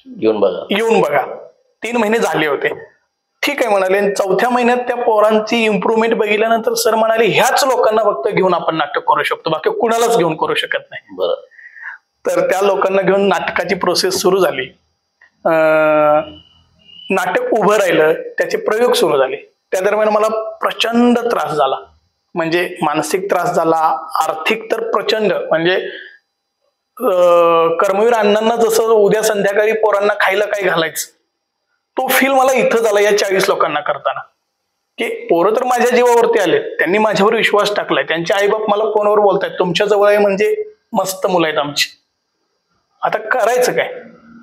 येऊन बघा. 3 महिने झाले होते. ठीक आहे म्हणाले. 4थ्या महिन्यात त्या पोरांची इम्प्रुव्हमेंट बघितल्यानंतर सर म्हणाले, ह्याच लोकांना फक्त घेऊन आपण नाटक करू शकतो, बाकी कुणालाच घेऊन करू शकत नाही. बरं. तर त्या लोकांना घेऊन नाटकाची प्रोसेस सुरू झाली. नाटक उभं राहिलं, त्याचे प्रयोग सुरू झाले. त्या दरम्यान मला प्रचंड त्रास झाला, म्हणजे मानसिक त्रास झाला, आर्थिक तर प्रचंड. म्हणजे कर्मवीर अण्णांना जसं उद्या संध्याकाळी पोरांना खायला काय घालायचं, तो फील मला इथं झाला या 40 लोकांना करताना. की पोरं तर माझ्या जीवावरती आले, त्यांनी माझ्यावर विश्वास टाकलाय, त्यांचे आईबाप मला फोनवर बोलतायत, तुमच्या जवळ आहे म्हणजे मस्त मुलं आहेत आमची, आता करायचं काय.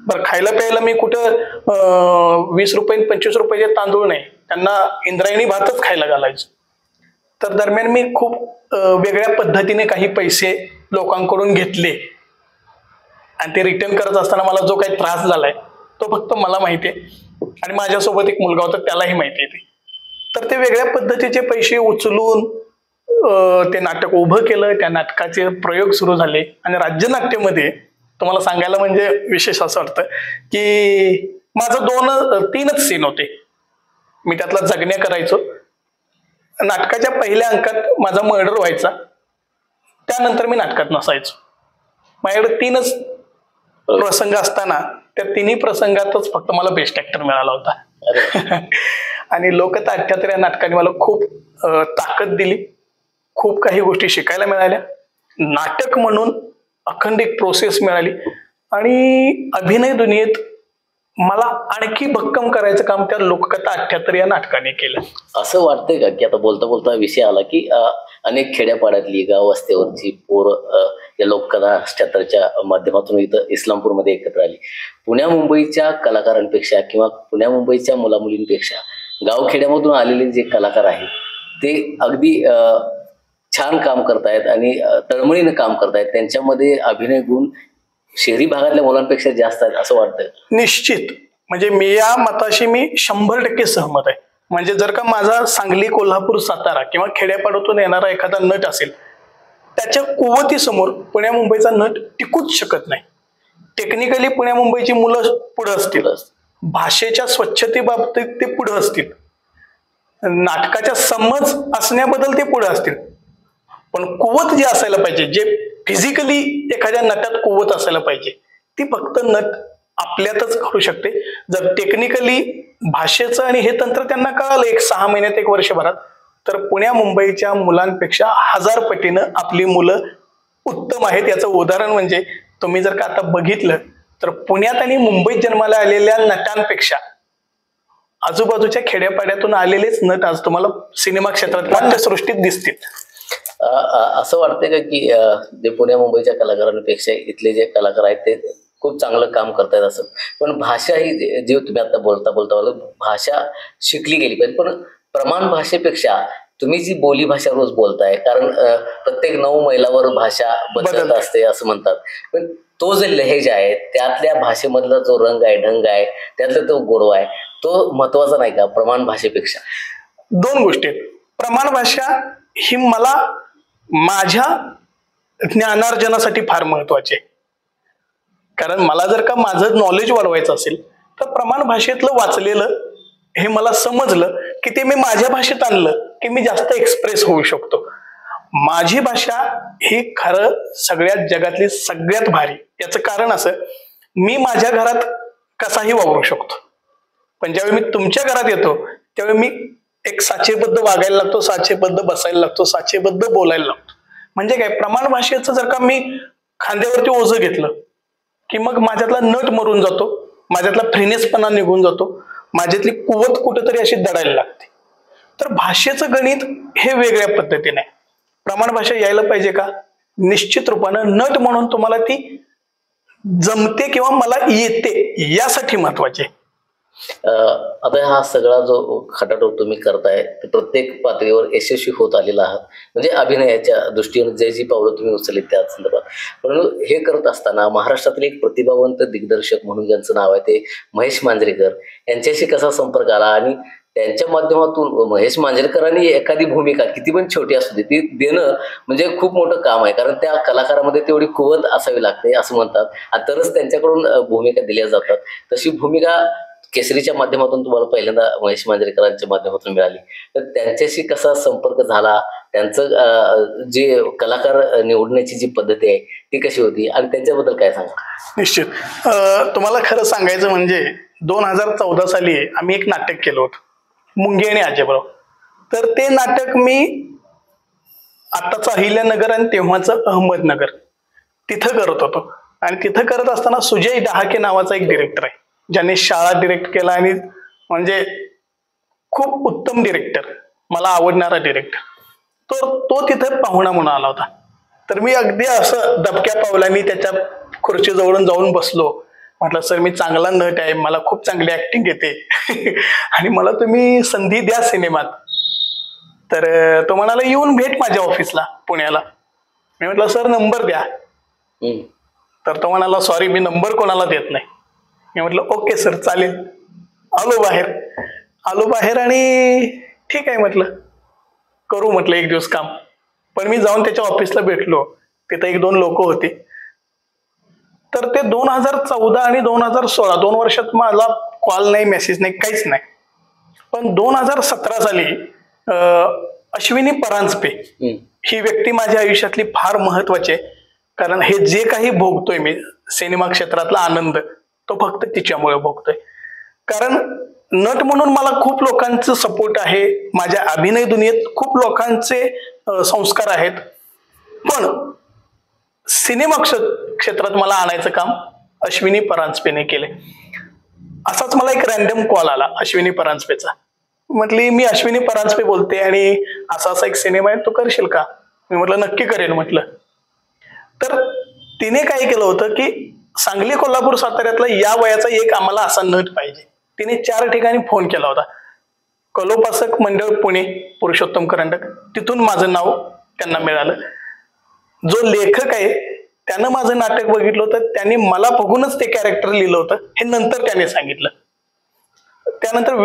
बरं, खायला प्यायला मी कुठं 20 रुपये 25 रुपयाचे तांदूळ नाही, त्यांना इंद्रायणी भातच खायला घालायचं. तर दरम्यान मी खूप वेगळ्या पद्धतीने काही पैसे लोकांकडून घेतले आणि ते रिटर्न करत असताना मला जो काही त्रास झालाय तो फक्त मला माहिती आहे आणि माझ्यासोबत एक मुलगा होता त्यालाही माहिती आहे. तर ते वेगळ्या पद्धतीचे पैसे उचलून ते नाटक उभं केलं. त्या नाटकाचे प्रयोग सुरू झाले आणि राज्यनाट्यामध्ये तुम्हाला सांगायला म्हणजे विशेष असं वाटतं की माझं 2-3च सीन होते. मी त्यातला जगण्या करायचो. नाटकाच्या पहिल्या अंकात माझा मर्डर व्हायचा, त्यानंतर मी नाटकात नसायचो. माझ्याकडे 3च प्रसंग असताना त्या 3ही प्रसंगातच फक्त मला बेस्ट ऍक्टर मिळाला होता. आणि लोककथा 78 या नाटकाने मला खूप ताकद दिली, खूप काही गोष्टी शिकायला मिळाल्या, नाटक म्हणून अखंड एक प्रोसेस मिळाली आणि अभिनय दुनियेत मला आणखी भक्कम करायचं काम त्या लोककथा 78 या नाटकाने केलं. असं वाटतंय का की आता बोलता बोलता विषय आला की अनेक खेड्यापाड्यातली गाव वस्त्यावरची पोरं या लोककथा 78च्या माध्यमातून इथं इस्लामपूरमध्ये एकत्र आली. पुण्या मुंबईच्या कलाकारांपेक्षा किंवा पुण्या मुंबईच्या मुलामुलींपेक्षा गावखेड्यामधून आलेले जे कलाकार आहेत ते अगदी छान काम करतायत आणि तळमळीनं काम करतायत. त्यांच्यामध्ये अभिनय गुण शहरी भागातल्या मुलांपेक्षा जास्त आहेत असं वाटतं. निश्चित, म्हणजे मी या मताशी मी 100% सहमत आहे. म्हणजे जर का माझा सांगली, कोल्हापूर, सातारा किंवा खेड्यापाड्यातून येणारा एखादा नट असेल, त्याच्या कुवतीसमोर पुण्या मुंबईचा नट टिकूच शकत नाही. टेक्निकली पुण्या मुंबईची मुलं पुढे असतील, भाषेच्या स्वच्छतेबाबतीत ते पुढे असतील, नाटकाच्या समज असण्याबद्दल ते पुढे असतील, पण कुवत जे असायला पाहिजे, जे फिजिकली एखाद्या नटात कुवत असायला पाहिजे, ती फक्त नट आपल्यातच करू शकते. जर टेक्निकली भाषेचं आणि हे तंत्र त्यांना कळालं 6 महिन्यात 1 वर्षभरात, तर पुण्या मुंबईच्या मुलांपेक्षा 1000 पटीनं आपली मुलं उत्तम आहेत. याचं उदाहरण म्हणजे तुम्ही जर का आता बघितलं तर पुण्यात आणि मुंबईत जन्माला आलेल्या नटांपेक्षा आजूबाजूच्या खेड्यापाड्यातून आलेलेच नट आज तुम्हाला सिनेमा क्षेत्रात नाट्यसृष्टीत दिसतील. असं वाटतंय का की जे पुण्या मुंबईच्या कलाकारांपेक्षा इथले जे कलाकार आहेत ते खूप चांगलं काम करतायत असं, पण भाषा ही जे तुम्ही आता बोलता भाषा शिकली गेली पाहिजे, पण प्रमाण भाषेपेक्षा तुम्ही जी बोली भाषा रोज बोलताय, कारण प्रत्येक 9 मैलावर भाषा बदलत असते असं म्हणतात, पण तो जो लहेज आहे त्यातल्या भाषेमधला जो रंग आहे, ढंग आहे, त्यातला तो गोडवा आहे, तो महत्वाचा नाही का प्रमाण भाषेपेक्षा? 2 गोष्टी आहेत. प्रमाण भाषा ही मला माझ्या ज्ञानार्जनासाठी फार महत्वाची आहे. कारण मला जर का माझं नॉलेज वाढवायचं असेल तर प्रमाण भाषेतलं वाचलेलं हे मला समजलं की ते मी माझ्या भाषेत आणलं की मी जास्त एक्सप्रेस होऊ शकतो. माझी भाषा ही खरं सगळ्यात जगातली सगळ्यात भारी. याचं कारण असं, मी माझ्या घरात कसाही वावरू शकतो, पण ज्यावेळी मी तुमच्या घरात येतो त्यावेळी मी एक साचेबद्ध वागायला लागतो, साचेबद्ध बसायला लागतो, साचेबद्ध बोलायला लागतो. म्हणजे काय, प्रमाण भाषेचं जर का मी खांद्यावरती ओझं घेतलं की मग माझ्यातला नट मरून जातो, माझ्यातला फ्रीनेसपणा निघून जातो, माझ्यातली कुवत कुठेतरी अशी दडायला लागते. तर भाषेचं गणित हे वेगळ्या पद्धतीने आहे. प्रमाण भाषा यायला पाहिजे का? निश्चित रूपानं नट म्हणून तुम्हाला ती जमते किंवा मला येते यासाठी महत्वाचे. आता हा सगळा जो खटाटोप तुम्ही करताय ते प्रत्येक पातळीवर यशस्वी होत आलेला आहात, म्हणजे अभिनयाच्या दृष्टीने जे जी पावलं तुम्ही उचलली त्या संदर्भात. परंतु हे करत असताना महाराष्ट्रातील एक प्रतिभावंत दिग्दर्शक म्हणून ज्यांचं नाव आहे ते महेश मांजरेकर यांच्याशी कसा संपर्क आला, आणि त्यांच्या माध्यमातून महेश मांजरेकरांनी एखादी भूमिका किती पण छोटी असू दे ती देणं म्हणजे खूप मोठं काम आहे, कारण त्या कलाकारामध्ये तेवढी कुवत असावी लागते असं म्हणतात, आणि तरच त्यांच्याकडून भूमिका दिल्या जातात. तशी भूमिका केसरीच्या माध्यमातून तुम्हाला पहिल्यांदा महेश मांजरेकरांच्या माध्यमातून मिळाली, तर त्यांच्याशी कसा संपर्क झाला, त्यांचं जे कलाकार निवडण्याची जी पद्धती आहे ती कशी होती, आणि त्यांच्याबद्दल काय सांगा? निश्चित. तुम्हाला खरं सांगायचं म्हणजे 2014 साली आम्ही एक नाटक केलं होतं, मुंगे आणि अजयबराव. तर ते नाटक मी आत्ताचं अहिल्यानगर आणि तेव्हाचं अहमदनगर तिथं करत होतो. आणि तिथं करत असताना सुजय डहाके नावाचा एक डिरेक्टर आहे, ज्याने शाळा डिरेक्ट केला, आणि म्हणजे खूप उत्तम डिरेक्टर, मला आवडणारा डिरेक्टर. तो तिथे पाहुणा म्हणून आला होता. तर मी अगदी असं दबक्या पावलांनी त्याच्या खुर्चीजवळून जाऊन बसलो. म्हटलं, सर मी चांगला नट आहे, मला खूप चांगली ऍक्टिंग येते आणि मला तुम्ही संधी द्या सिनेमात. तर तो म्हणाला, येऊन भेट माझ्या ऑफिसला पुण्याला. मी म्हटलं, सर नंबर द्या. तर तो म्हणाला, सॉरी मी नंबर कोणाला देत नाही. मी म्हटलं, ओके सर चालेल. आलो बाहेर आणि ठीक आहे म्हटलं, करू म्हटलं एक दिवस काम. पण मी जाऊन त्याच्या ऑफिसला भेटलो, तिथं 1-2 लोक होते. तर ते 2014 आणि 2016 2 वर्षात माझा कॉल नाही, मेसेज नाही, काहीच नाही. पण 2017 साली अश्विनी परांजपे ही व्यक्ती माझ्या आयुष्यातली फार महत्वाची आहे. कारण हे जे काही भोगतोय मी सिनेमा क्षेत्रातला आनंद, तो फक्त तिच्यामुळे भोगतोय. कारण नट म्हणून मला खूप लोकांचं सपोर्ट आहे, माझ्या अभिनय दुनियेत खूप लोकांचे संस्कार आहेत. पण सिनेमा क्षेत्रात मला आणायचं काम अश्विनी परांजपेने केले. असाच मला एक रॅन्डम कॉल आला अश्विनी परांजपेचा. म्हटली, मी अश्विनी परांजपे बोलते आणि असा एक सिनेमा आहे, तो करशील का? मी म्हटलं, नक्की करेन म्हटलं. तर तिने काय केलं होतं की सांगली, कोल्हापूर, साताऱ्यातला या वयाचा एक आम्हाला असा नट पाहिजे. तिने 4 ठिकाणी फोन केला होता. कलोपासक मंडळ पुणे, पुरुषोत्तम करंडक, तिथून माझं नाव त्यांना मिळालं. जो लेखक आहे त्यानं माझं नाटक बघितलं होतं, त्यांनी मला बघूनच ते कॅरेक्टर लिहिलं होतं, हे नंतर त्याने सांगितलं. त्यानंतर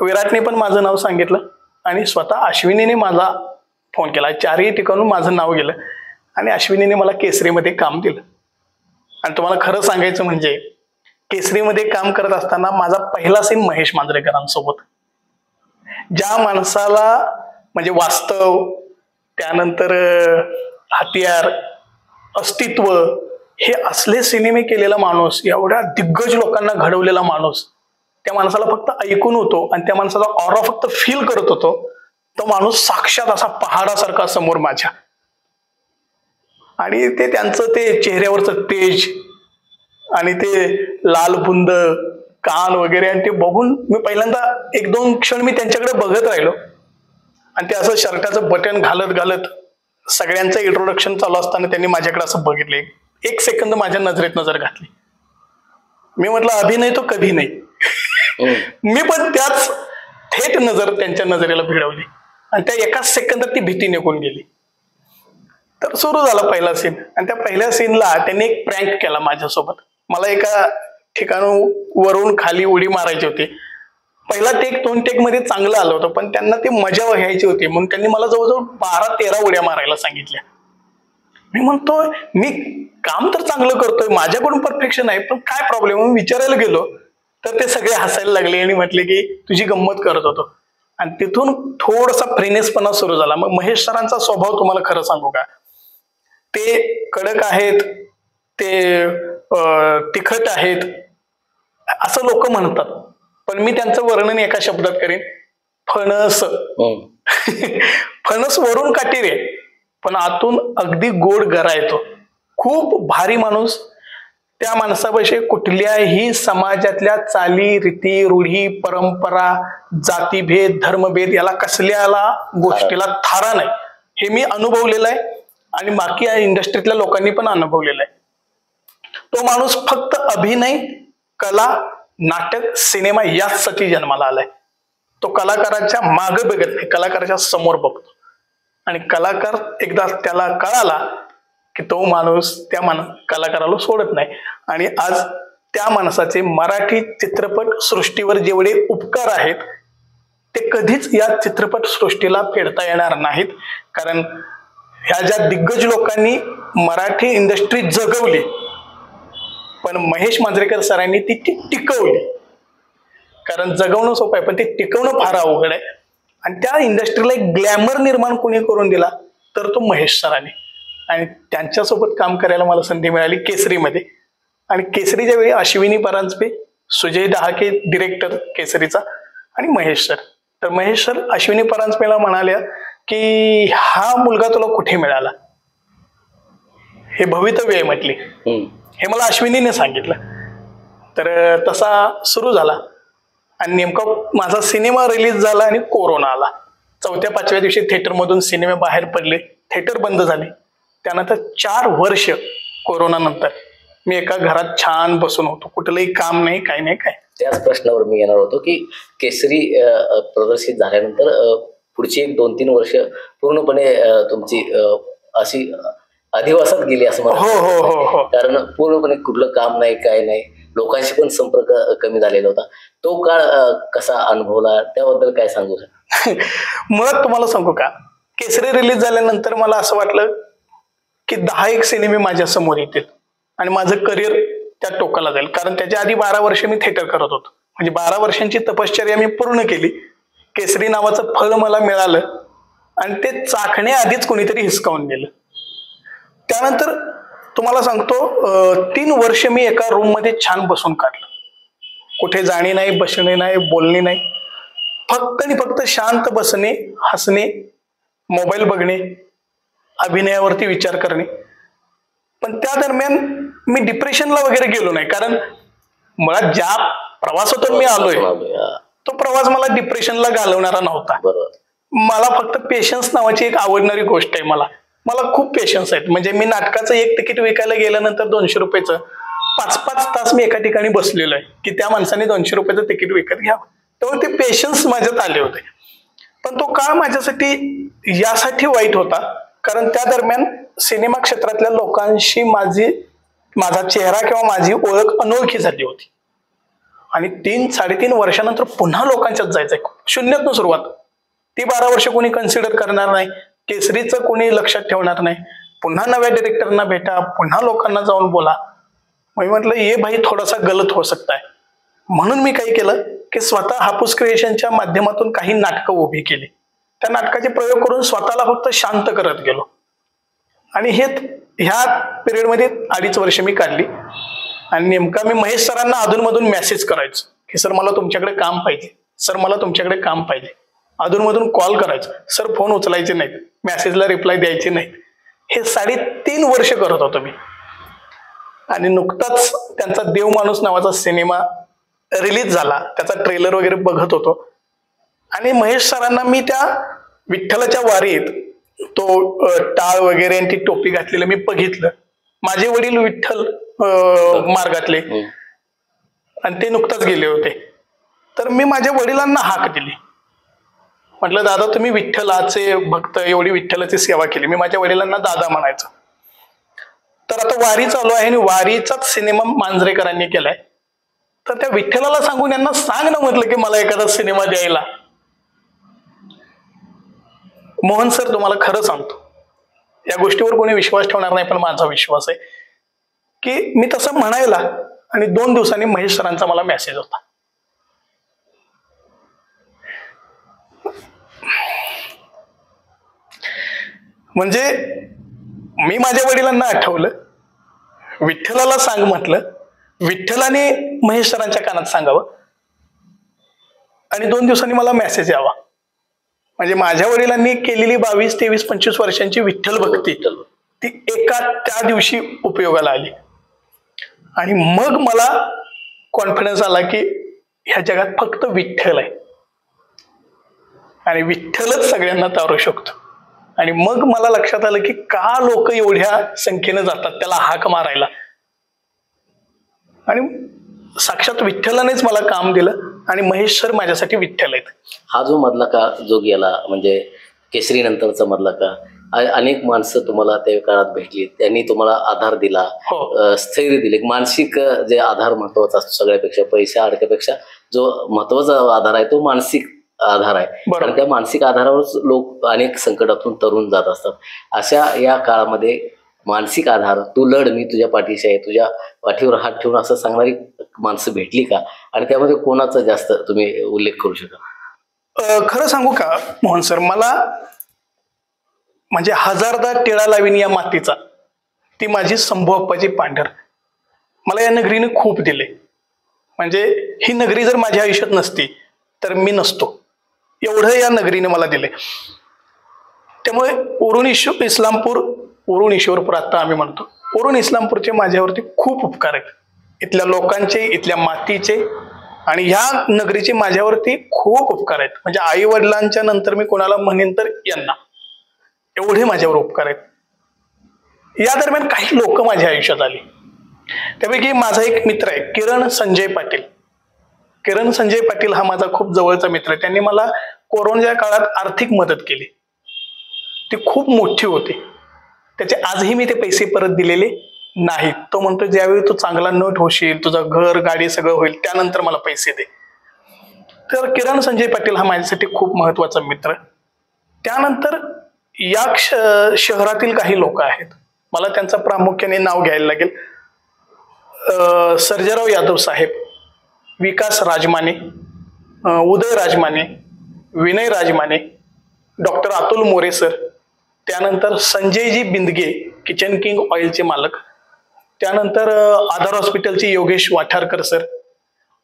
विराटने पण माझं नाव सांगितलं, आणि स्वतः अश्विनीने माझा फोन केला. 4ही ठिकाणून माझं नाव गेलं, आणि अश्विनीने मला केसरीमध्ये काम दिलं. आणि तुम्हाला खरं सांगायचं म्हणजे केसरीमध्ये काम करत असताना माझा पहिला सीन महेश मांजरेकरांसोबत. ज्या माणसाला म्हणजे वास्तव, त्यानंतर हत्यार, अस्तित्व हे असले सिनेमे केलेला माणूस, एवढ्या दिग्गज लोकांना घडवलेला माणूस, त्या माणसाला फक्त ऐकून होतो आणि त्या माणसाचा ऑरा फक्त फील करत होतो. तो माणूस साक्षात असा पहाडासारखा समोर माझ्या. आणि ते त्यांचं ते चेहऱ्यावरचं तेज आणि ते लाल बुंद कान वगैरे, आणि ते बघून मी पहिल्यांदा 1-2 क्षण मी त्यांच्याकडे बघत राहिलो. आणि ते असं शर्टाचं बटन घालत सगळ्यांचं इंट्रोडक्शन चालू असताना त्यांनी माझ्याकडे असं बघितले. 1 सेकंद माझ्या नजरेत नजर घातली. मी म्हटलं, अभिनय तो कधी नाही. मी पण त्याच थेट नजर त्यांच्या नजरेला भिडवली, आणि त्या 1 सेकंदात ती भीती निघून गेली. तर सुरू झाला पहिला सीन, आणि त्या पहिल्या सीनला त्यांनी एक प्रँक केला माझ्यासोबत. मला एका ठिकाणून वरून खाली उडी मारायची होती. पहिला टेक 2 टेक मध्ये चांगलं आलं होतं, पण त्यांना ते मजा घ्यायची होती म्हणून त्यांनी मला जवळजवळ 12-13 उड्या मारायला सांगितल्या. मी म्हणतो, मी काम तर चांगलं करतोय, माझ्याकडून परफेक्शन आहे, पण काय प्रॉब्लेम? मी विचारायला गेलो तर ते सगळे हसायला लागले आणि म्हटले की तुझी गंमत करत होतो. आणि तिथून थोडासा फ्रेनेसपणा सुरू झाला. मग महेश सरांचा स्वभाव तुम्हाला खरं सांगू का, ते कडक आहेत, ते तिखट आहेत असं लोक म्हणतात, पण मी त्यांचं वर्णन एका शब्दात करेन, फणस. फणस वरून काटेरी आहे पण आतून अगदी गोड गरा येतो. खूप भारी माणूस. त्या माणसापाशी कुठल्याही समाजातल्या चाली रीती रूढी परंपरा जातीभेद धर्मभेद याला कसल्याला गोष्टीला थारा नाही. हे मी अनुभवलेलं आहे आणि बाकी या इंडस्ट्रीतल्या लोकांनी पण अनुभवलेलं आहे. तो माणूस फक्त अभिनय कला नाटक सिनेमा याचसाठी जन्माला आलाय. तो कलाकाराच्या मागे बघत नाही, कलाकाराच्या समोर बघतो. आणि कलाकार एकदा त्याला कळाला की तो माणूस त्या कलाकाराला सोडत नाही. आणि आज त्या माणसाचे मराठी चित्रपट सृष्टीवर जेवढे उपकार आहेत ते कधीच या चित्रपट सृष्टीला फेडता येणार नाहीत. कारण ह्या ज्या दिग्गज लोकांनी मराठी इंडस्ट्री जगवली पण महेश मांजरेकर सरांनी ती टिकवली. कारण जगवणं सोपं आहे पण ते टिकवणं फार अवघड आहे. आणि त्या इंडस्ट्रीला एक ग्लॅमर निर्माण कोणी करून दिला तर तो महेश सरांनी. आणि त्यांच्यासोबत काम करायला मला संधी मिळाली केसरीमध्ये. आणि केसरीच्या वेळी अश्विनी परांजपे, सुजय डहाके डिरेक्टर केसरीचा आणि महेश सर. तर महेश सर अश्विनी परांजपेला म्हणाल्या की हा मुलगा तुला कुठे मिळाला, हे भवितव्य आहे म्हटली. हे मला अश्विनीने सांगितलं. तर तसा सुरू झाला आणि नेमका माझा सिनेमा रिलीज झाला आणि कोरोना आला. 4-5व्या दिवशी थिएटरमधून सिनेमे बाहेर पडले, थिएटर बंद झाले. त्यानंतर 4 वर्ष कोरोना नंतर मी एका घरात छान बसून होतो, कुठलंही काम नाही, काही नाही. काय त्याच प्रश्नावर मी येणार होतो की केसरी प्रदर्शित झाल्यानंतर पुढची 1-2-3 वर्ष पूर्णपणे तुमची अशी अधिवासात गेली असं मला. हो. कारण पूर्णपणे कुठलं काम नाही, काय नाही, लोकांशी पण संपर्क कमी झालेला होता. तो काळ कसा अनुभवला, त्याबद्दल काय सांगू शकता? मुळात तुम्हाला सांगू का, केसरी रिलीज झाल्यानंतर मला असं वाटलं की 10 सिनेमे माझ्या समोर येतील आणि माझं करिअर त्या टोकाला जाईल. कारण त्याच्या आधी 12 वर्ष मी थिएटर करत होतो. म्हणजे 12 वर्षांची तपश्चर्या मी पूर्ण केली. केसरी नावाचं फळ मला मिळालं आणि ते चाखण्याआधीच कोणीतरी हिसकावून गेलं. त्यानंतर तुम्हाला सांगतो 3 वर्ष मी एका रूम मध्ये छान बसून काढलं. कुठे जाणे नाही, बसणे नाही, बोलणे नाही, फक्त आणि फक्त शांत बसणे, हसणे, मोबाईल बघणे, अभिनयावरती विचार करणे. पण त्या दरम्यान मी डिप्रेशनला वगैरे गेलो नाही. कारण मुळात ज्या प्रवासातून मी आलोय तो प्रवास मला डिप्रेशनला घालवणारा नव्हता. मला फक्त पेशन्स नावाची एक आवडणारी गोष्ट आहे. मला खूप पेशन्स आहेत. म्हणजे मी नाटकाचं एक तिकीट विकायला गेल्यानंतर 200 रुपयाचं 5-5 तास मी एका ठिकाणी बसलेलो आहे की त्या माणसाने 200 रुपयाचं तिकीट विकत घ्यावं. त्यामुळे ते पेशन्स माझ्यात आले होते. पण तो काळ माझ्यासाठी यासाठी वाईट होता कारण त्या दरम्यान सिनेमा क्षेत्रातल्या लोकांशी माझा चेहरा किंवा माझी ओळख अनोळखी झाली होती. आणि 3-3.5 वर्षानंतर पुन्हा लोकांच्यात जायचंय, शून्यातनं सुरुवात. ती 12 वर्ष कोणी कन्सिडर करणार नाही, केसरीचं कोणी लक्षात ठेवणार नाही. पुन्हा नव्या डिरेक्टरना भेटा, पुन्हा लोकांना जाऊन बोला. मी म्हटलं ये भाई थोडासा गलत हो सकता है. म्हणून मी काय केलं की स्वतः हापूस क्रिएशनच्या माध्यमातून काही नाटकं उभी केली. त्या नाटकाचे प्रयोग करून स्वतःला फक्त शांत करत गेलो. आणि ह्या पिरियडमध्ये 2.5 वर्ष मी काढली. आणि नेमका मी महेश सरांना अधूनमधून मेसेज करायचो की सर मला तुमच्याकडे काम पाहिजे, सर मला तुमच्याकडे काम पाहिजे. अधूनमधून कॉल करायचो, सर फोन उचलायचे नाहीत, मेसेजला रिप्लाय द्यायचे नाहीत. हे 3.5 वर्ष करत होतो मी. आणि नुकताच त्यांचा देव माणूस नावाचा सिनेमा रिलीज झाला, त्याचा ट्रेलर वगैरे बघत होतो. आणि महेश सरांना मी त्या विठ्ठलाच्या वारीत तो टाळ वगैरे ती टोपी घातलेलं मी बघितलं. माझे वडील विठ्ठल मार्गातले आणि ते नुकताच गेले होते. तर मी माझ्या वडिलांना हाक दिली. म्हटलं दादा तुम्ही विठ्ठलाचे भक्त, एवढी विठ्ठलाची सेवा केली. मी माझ्या वडिलांना दादा म्हणायचं. तर आता वारी चालू आहे आणि वारीचाच सिनेमा मांजरेकरांनी केलाय. तर त्या विठ्ठलाला सांगून यांना सांग ना म्हटलं की मला एखादा सिनेमा द्यायला. मोहन सर तुम्हाला खरं सांगतो, या गोष्टीवर कोणी विश्वास ठेवणार नाही पण माझा विश्वास आहे की मी तसं म्हणायला आणि 2 दिवसांनी महेश सरांचा मला मेसेज होता. म्हणजे मी माझ्या वडिलांना आठवलं, विठ्ठलाला सांग म्हटलं, विठ्ठलाने महेश सरांच्या कानात सांगावं आणि 2 दिवसांनी मला मेसेज यावा. म्हणजे माझ्या वडिलांनी केलेली 22, 23, 25 वर्षांची विठ्ठल भक्ती ती एका त्या दिवशी उपयोगाला आली. आणि मग मला कॉन्फिडन्स आला की ह्या जगात फक्त विठ्ठल आहे आणि विठ्ठलच सगळ्यांना तारू शकतो. आणि मग मला लक्षात आलं की का लोक एवढ्या संख्येने जातात त्याला हाक मारायला. आणि साक्षात विठ्ठलानेच मला काम दिलं आणि महेश सर माझ्यासाठी विठ्ठल आहेत. हा जो मधला का जो गेला म्हणजे केसरी नंतरचा मधला का, अनेक माणसं तुम्हाला त्या काळात भेटली, त्यांनी तुम्हाला आधार दिला, स्थैर्य दिले. मानसिक जे आधार महत्वाचा असतो सगळ्यापेक्षा, पैसा अडक्यापेक्षा जो महत्वाचा आधार आहे तो मानसिक आधार आहे. कारण त्या मानसिक आधारावरच लोक अनेक संकटातून तरुण जात असतात. अशा या काळामध्ये मानसिक आधार, तू लढ, मी तुझ्या पाठीशी आहे, तुझ्या पाठीवर हात ठेवून असं सांगणारी माणसं भेटली का? आणि त्यामध्ये कोणाचा जास्त तुम्ही उल्लेख करू शकाल? खरं सांगू का मोहन सर, मला म्हणजे हजारदा टिळा लावीन या मातीचा, ती माझी शंभूअप्पाची पांढर. मला या नगरीने खूप दिले. म्हणजे ही नगरी जर माझ्या आयुष्यात नसती तर मी नसतो, एवढं या नगरीने मला दिले. त्यामुळे ओरून इस्लामपूर, ओरून ईश्वरपूर आता आम्ही म्हणतो, ओरून इस्लामपूरचे माझ्यावरती खूप उपकार आहेत. इथल्या लोकांचे, इथल्या मातीचे आणि ह्या नगरीचे माझ्यावरती खूप उपकार आहेत. म्हणजे आई वडिलांच्या नंतर मी कोणाला म्हणेन तर यांना, एवढे माझ्यावर उपकार आहेत. या दरम्यान काही लोक माझ्या आयुष्यात आली. त्यापैकी माझा एक मित्र आहे किरण संजय पाटील. किरण संजय पाटील हा माझा खूप जवळचा मित्र आहे. त्यांनी मला कोरोनाच्या काळात आर्थिक मदत केली, ती खूप मोठी होती. त्याचे आजही मी ते पैसे परत दिलेले नाहीत. तो म्हणतो ज्यावेळी तू चांगला नट होशील, तुझं घर गाडी सगळं होईल, त्यानंतर मला पैसे दे. तर किरण संजय पाटील हा माझ्यासाठी खूप महत्वाचा मित्र. त्यानंतर या शहरातील काही लोक आहेत, मला त्यांचं प्रामुख्याने नाव घ्यायला लागेल. सर्जेराव यादव साहेब, विकास राजमाने, उदय राजमाने, विनय राजमाने, डॉक्टर अतुल मोरे सर, त्यानंतर संजयजी बिंदगे, किचन किंग ऑइलचे मालक, त्यानंतर आधार हॉस्पिटलचे योगेश वाठारकर सर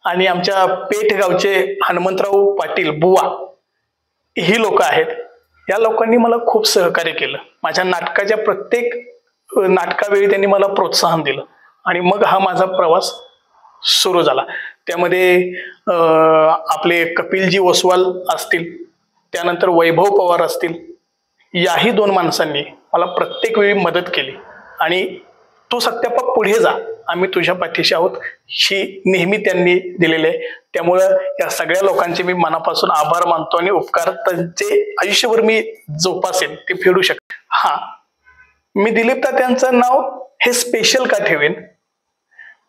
आणि आमच्या पेठ गावचे हनुमंतराव पाटील बुवा, ही लोक आहेत. या लोकांनी मला खूप सहकार्य केलं. माझ्या नाटकाच्या प्रत्येक नाटकावेळी त्यांनी मला प्रोत्साहन दिलं आणि मग हा माझा प्रवास सुरू झाला. त्यामध्ये आपले कपिलजी ओसवाल असतील, त्यानंतर वैभव पवार असतील, याही 2 माणसांनी मला प्रत्येक वेळी मदत केली आणि तू सत्याप्पा पुढे जा, आम्ही तुझ्या पाठीशी आहोत, ही नेहमी त्यांनी दिलेली आहे. त्यामुळं या सगळ्या लोकांचे मी मनापासून आभार मानतो आणि उपकार त्यांचे आयुष्यभर मी जोपासेन, ते फेडू शकतो. हा, मी दिलीप तात्यांचं नाव हे स्पेशल का ठेवेन,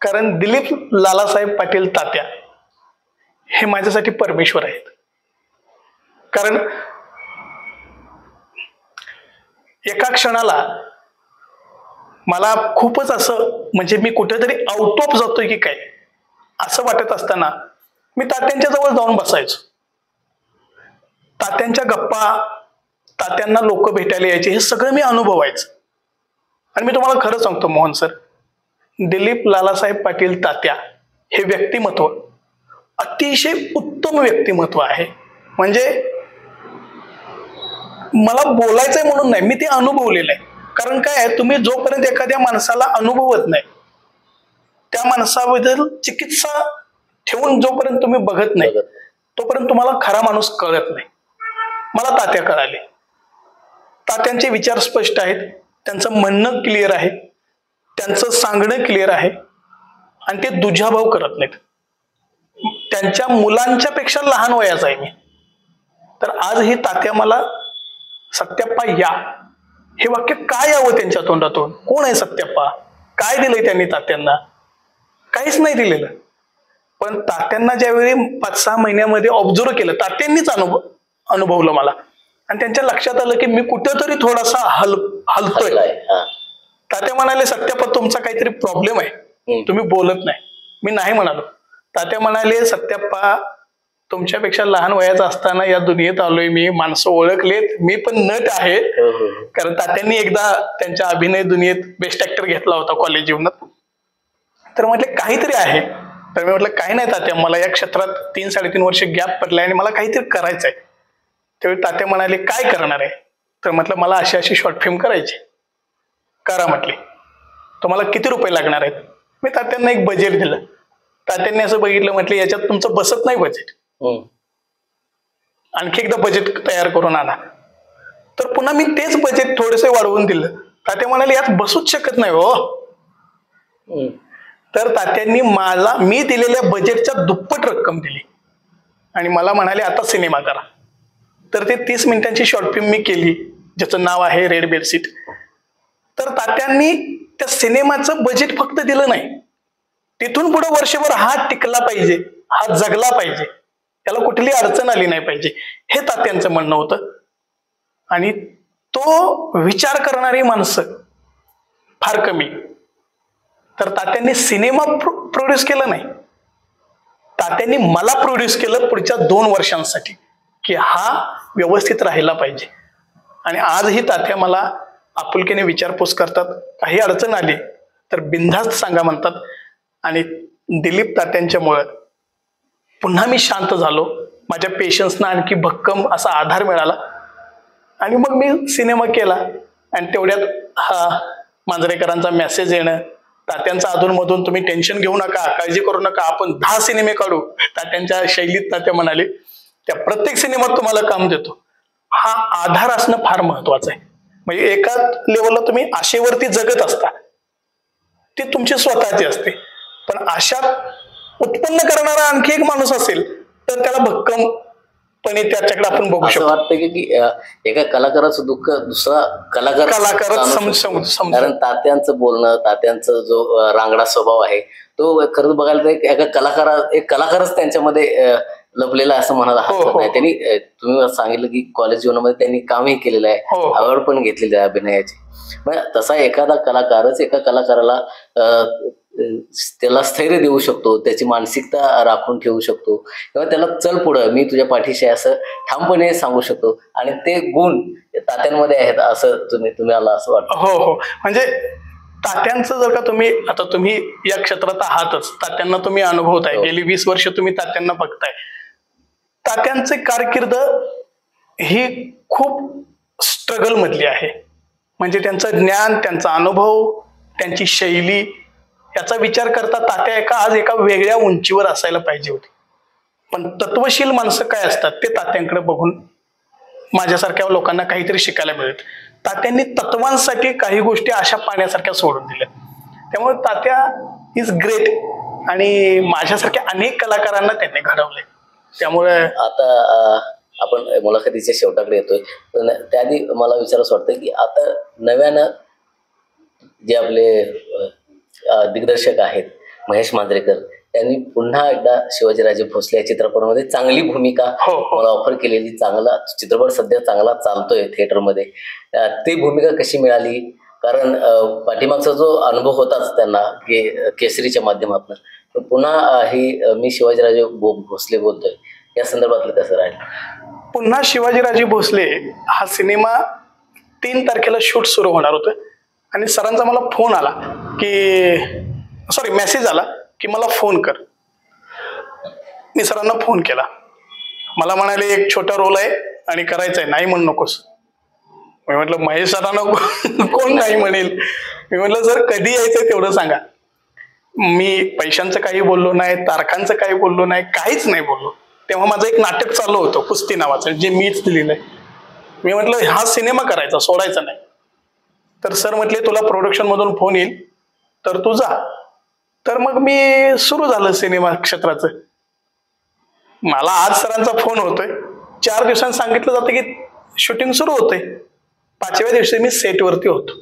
कारण दिलीप लालासाहेब पाटील तात्या हे माझ्यासाठी परमेश्वर आहेत. कारण एका क्षणाला मला खूपच असं म्हणजे मी कुठेतरी आउट ऑफ जातोय की काय असं वाटत असताना मी तात्यांच्या जवळ जाऊन बसायचो. तात्यांच्या गप्पा, तात्यांना लोक भेटायला यायचे, हे सगळं मी अनुभवायचं. आणि मी तुम्हाला खरं सांगतो मोहन सर, दिलीप लालासाहेब पाटील तात्या हे व्यक्तिमत्व अतिशय उत्तम व्यक्तिमत्व आहे. म्हणजे मला बोलायचंय म्हणून नाही, मी ते अनुभवलेलं आहे. कारण काय आहे, तुम्ही जोपर्यंत एखाद्या माणसाला अनुभवत नाही, त्या माणसाबद्दल चिकित्सा ठेवून जोपर्यंत तुम्ही बघत नाही, तोपर्यंत तुम्हाला खरा माणूस कळत नाही. मला तात्या कळाले. तात्यांचे विचार स्पष्ट आहेत, त्यांचं म्हणणं क्लिअर आहे, त्यांचं सांगणं क्लिअर आहे आणि ते दुजाभाव करत नाहीत. त्यांच्या मुलांच्या पेक्षा लहान वयाचा आहे मी. तर आजही तात्या मला सत्याप्पा या, हे वाक्य काय यावं त्यांच्या तोंडातून, कोण आहे सत्याप्पा, काय दिलंय त्यांनी तात्यांना, काहीच नाही दिलेलं. पण तात्यांना ज्यावेळी 5-6 महिन्यामध्ये ऑब्झर्व केलं, तात्यांनीच अनुभवलं मला आणि त्यांच्या लक्षात आलं की मी कुठेतरी थोडासा हलतोय. तात्या म्हणाले, सत्याप्पा तुमचा काहीतरी प्रॉब्लेम आहे, तुम्ही बोलत नाही. मी नाही म्हणालो. तात्या म्हणाले, सत्याप्पा तुमच्यापेक्षा लहान वयाचा असताना या दुनियेत आलोय मी, माणसं ओळखलेत, मी पण नट आहे. कारण तात्यांनी एकदा त्यांच्या अभिनय दुनियेत बेस्ट ऍक्टर घेतला होता कॉलेज जीवनात. तर म्हटलं काहीतरी आहे. तर मी म्हटलं काही नाही तात्या, मला या क्षेत्रात 3-3.5 वर्ष गॅप पडलाय आणि मला काहीतरी करायचंय. त्यावेळी तात्या म्हणाले काय करणार आहे? तर म्हटलं मला अशी अशी शॉर्ट फिल्म करायची. करा म्हटले. तुम्हाला किती रुपये लागणार आहेत? मी तात्यांना एक बजेट दिलं. तात्यांनी असं बघितलं, म्हटलं याच्यात तुमचं बसत नाही बजेट, आणखी एकदा बजेट तयार करून आणा. तर पुन्हा मी तेच बजेट थोडेसे वाढवून दिलं. तात्या म्हणाले यात बसूच शकत नाही हो. तर तात्यांनी मला मी दिलेल्या बजेटच्या दुप्पट रक्कम दिली आणि मला म्हणाले आता सिनेमा करा. तर ते 30 मिनिटांची शॉर्ट फिल्म मी केली, ज्याचं नाव आहे रेड बेडशीट. तर तात्यांनी त्या सिनेमाचं बजेट फक्त दिलं नाही, तिथून पुढे वर्षभर हा टिकला पाहिजे, हा जगला पाहिजे, त्याला कुठली अडचण आली नाही पाहिजे, हे तात्यांचं म्हणणं होतं. आणि तो विचार करणारी माणसं फार कमी. तर तात्यांनी सिनेमा प्रोड्यूस केला नाही, तात्यांनी मला प्रोड्यूस केलं पुढच्या 2 वर्षांसाठी, की हा व्यवस्थित राहिला पाहिजे. आणि आजही तात्या मला आपुलकीने विचारपूस करतात. काही अडचण आली तर बिनधास्त सांगा म्हणतात. आणि दिलीप तात्यांच्यामुळं पुन्हा मी शांत झालो. माझ्या पेशन्सना आणखी भक्कम असा आधार मिळाला आणि मग मी सिनेमा केला. आणि तेवढ्यात हा मांजरेकरांचा मेसेज येणं, तात्यांचा अधूनमधून तुम्ही टेन्शन घेऊ नका, काळजी करू नका, आपण 10 सिनेमे काढू. तात्यांच्या शैलीत तात्या म्हणाले त्या प्रत्येक सिनेमात तुम्हाला काम देतो. हा आधार असणं फार महत्वाचं आहे. म्हणजे एका लेवलला तुम्ही आशेवरती जगत असता, ती तुमची स्वतःची असते. पण आशा उत्पन्न करणारा आणखी एक माणूस असेल तर त्याला भक्कमपणे त्याच्याकडे आपण बघू शकतो. वाटतं की एका कलाकाराचं दुःख दुसरा कलाकारच कारण तात्यांचं बोलणं, तात्यांचा जो रांगडा स्वभाव आहे तो खरंच बघायला तर एक कलाकारच त्यांच्यामध्ये लपलेला असं म्हणायला हरकत नाही. त्यांनी तुम्ही सांगितलं की कॉलेज जीवनामध्ये त्यांनी कामही केलेलं आहे, आवड पण घेतलेली आहे अभिनयाची. तसा एखादा कलाकारच एका कलाकाराला त्याला स्थैर्य देऊ शकतो, त्याची मानसिकता राखून ठेवू शकतो, किंवा त्याला चल पुढं, मी तुझ्या पाठीशी असं ठामपणे सांगू शकतो. आणि ते गुण तात्यांमध्ये आहेत असं तुम्हाला असं वाटतं? हो. म्हणजे तात्यांचं जर का तुम्ही या क्षेत्रात आहातच, तात्यांना तुम्ही अनुभवताय, गेली 20 वर्ष तुम्ही तात्यांना बघताय. तात्यांचे कारकीर्द ही खूप स्ट्रगल मधली आहे. म्हणजे त्यांचं ज्ञान, त्यांचा अनुभव, त्यांची शैली याचा विचार करता तात्या आज एका वेगळ्या उंचीवर असायला पाहिजे होते. पण तत्वशील माणसं काय असतात ते तात्यांकडे बघून माझ्यासारख्या लोकांना काहीतरी शिकायला मिळत. तात्यांनी तत्वांसाठी काही गोष्टी अशा पाण्यासारख्या सोडून दिल्या. त्यामुळे तात्या इज ग्रेट आणि माझ्यासारख्या अनेक कलाकारांना त्यांनी घडवले. त्यामुळे आता आपण मुलाखतीच्या शेवटाकडे येतोय, पण त्याआधी मला विचारायचं वाटतं की आता नव्यानं जे आपले दिग्दर्शक आहेत महेश मांजरेकर, त्यांनी पुन्हा एकदा शिवाजीराजे भोसले या चित्रपटामध्ये चांगली भूमिका मला ऑफर केलेली. चांगला चित्रपट सध्या चांगला चालतोय थिएटरमध्ये. ती भूमिका कशी मिळाली? कारण पाठीमागचा जो अनुभव होताच त्यांना की केसरीच्या माध्यमातून, पुन्हा ही मी शिवाजीराजे भोसले बोलतोय, या संदर्भातलं कसं राहील? पुन्हा शिवाजीराजे भोसले हा सिनेमा 3 तारखेला शूट सुरू होणार होतं आणि सरांचा मला फोन आला की मेसेज आला की मला फोन कर. मी सरांना फोन केला. मला म्हणाले एक छोटा रोल आहे आणि करायचा आहे, नाही म्हणू नकोस. मी म्हटलं महेश सरांना कोण नाही म्हणेल. मी म्हटलं सर कधी यायचंय तेवढं सांगा. मी पैशांचं काही बोललो नाही, तारखांचं काही बोललो नाही, काहीच नाही बोललो. तेव्हा माझं एक नाटक चालू होतं कुस्ती नावाचं, जे मीच दिलेलं आहे. मी म्हटलं हा सिनेमा करायचा, सोडायचा नाही. तर सर म्हटले तुला प्रोडक्शन मधून फोन येईल तर तू जा. तर मग मी सुरू झालं सिनेमा क्षेत्राचं. मला आज सरांचा फोन होतोय, 4 दिवसांनी सांगितलं जातं की शूटिंग सुरू होते. 5व्या दिवशी मी सेटवरती होतो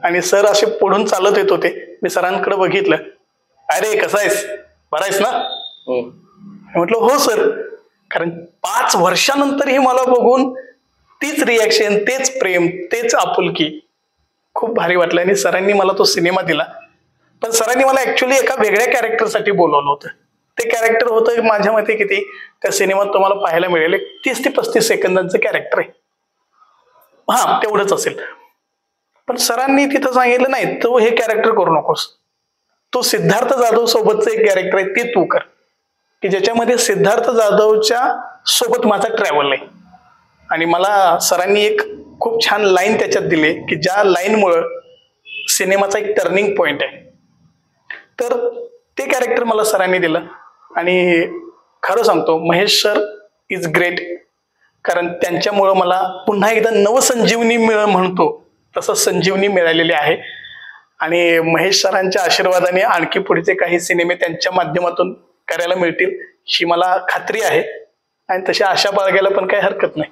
आणि सर असे पुढून चालत येत होते. मी सरांकडे बघितलं, अरे कसा आहेस, बरा आहेस ना? म्हटलं हो सर. कारण 5 वर्षानंतरही मला बघून तीच रिॲक्शन, तेच प्रेम, तेच आपुलकी खूप भारी वाटलं. आणि सरांनी मला तो सिनेमा दिला. पण सरांनी मला ऍक्च्युली एका वेगळ्या कॅरेक्टरसाठी बोलवलं होतं. ते कॅरेक्टर होतं माझ्या मते किती त्या सिनेमात तुम्हाला पाहायला मिळेल 30 ते 35 सेकंदांचं कॅरेक्टर आहे. हा तेवढंच असेल. पण सरांनी तिथं सांगितलं नाही तो हे कॅरेक्टर करू नकोस, तो सिद्धार्थ जाधव सोबतचं एक कॅरेक्टर आहे ते तू कर, की ज्याच्यामध्ये सिद्धार्थ जाधवच्या सोबत माझा ट्रॅव्हल आहे. आणि मला सरांनी एक खूप छान लाईन त्याच्यात दिली की ज्या लाईनमुळं सिनेमाचा एक टर्निंग पॉइंट आहे. तर ते कॅरेक्टर मला सरांनी दिलं आणि खरं सांगतो महेश सर इज ग्रेट, कारण त्यांच्यामुळं मला पुन्हा एकदा नवसंजीवनी म्हणतो तसं संजीवनी मिळालेली आहे. आणि महेश सरांच्या आशीर्वादाने आणखी पुढचे काही सिनेमे त्यांच्या माध्यमातून करायला मिळतील ही मला खात्री आहे आणि तशी आशा बाळगायला पण काही हरकत नाही.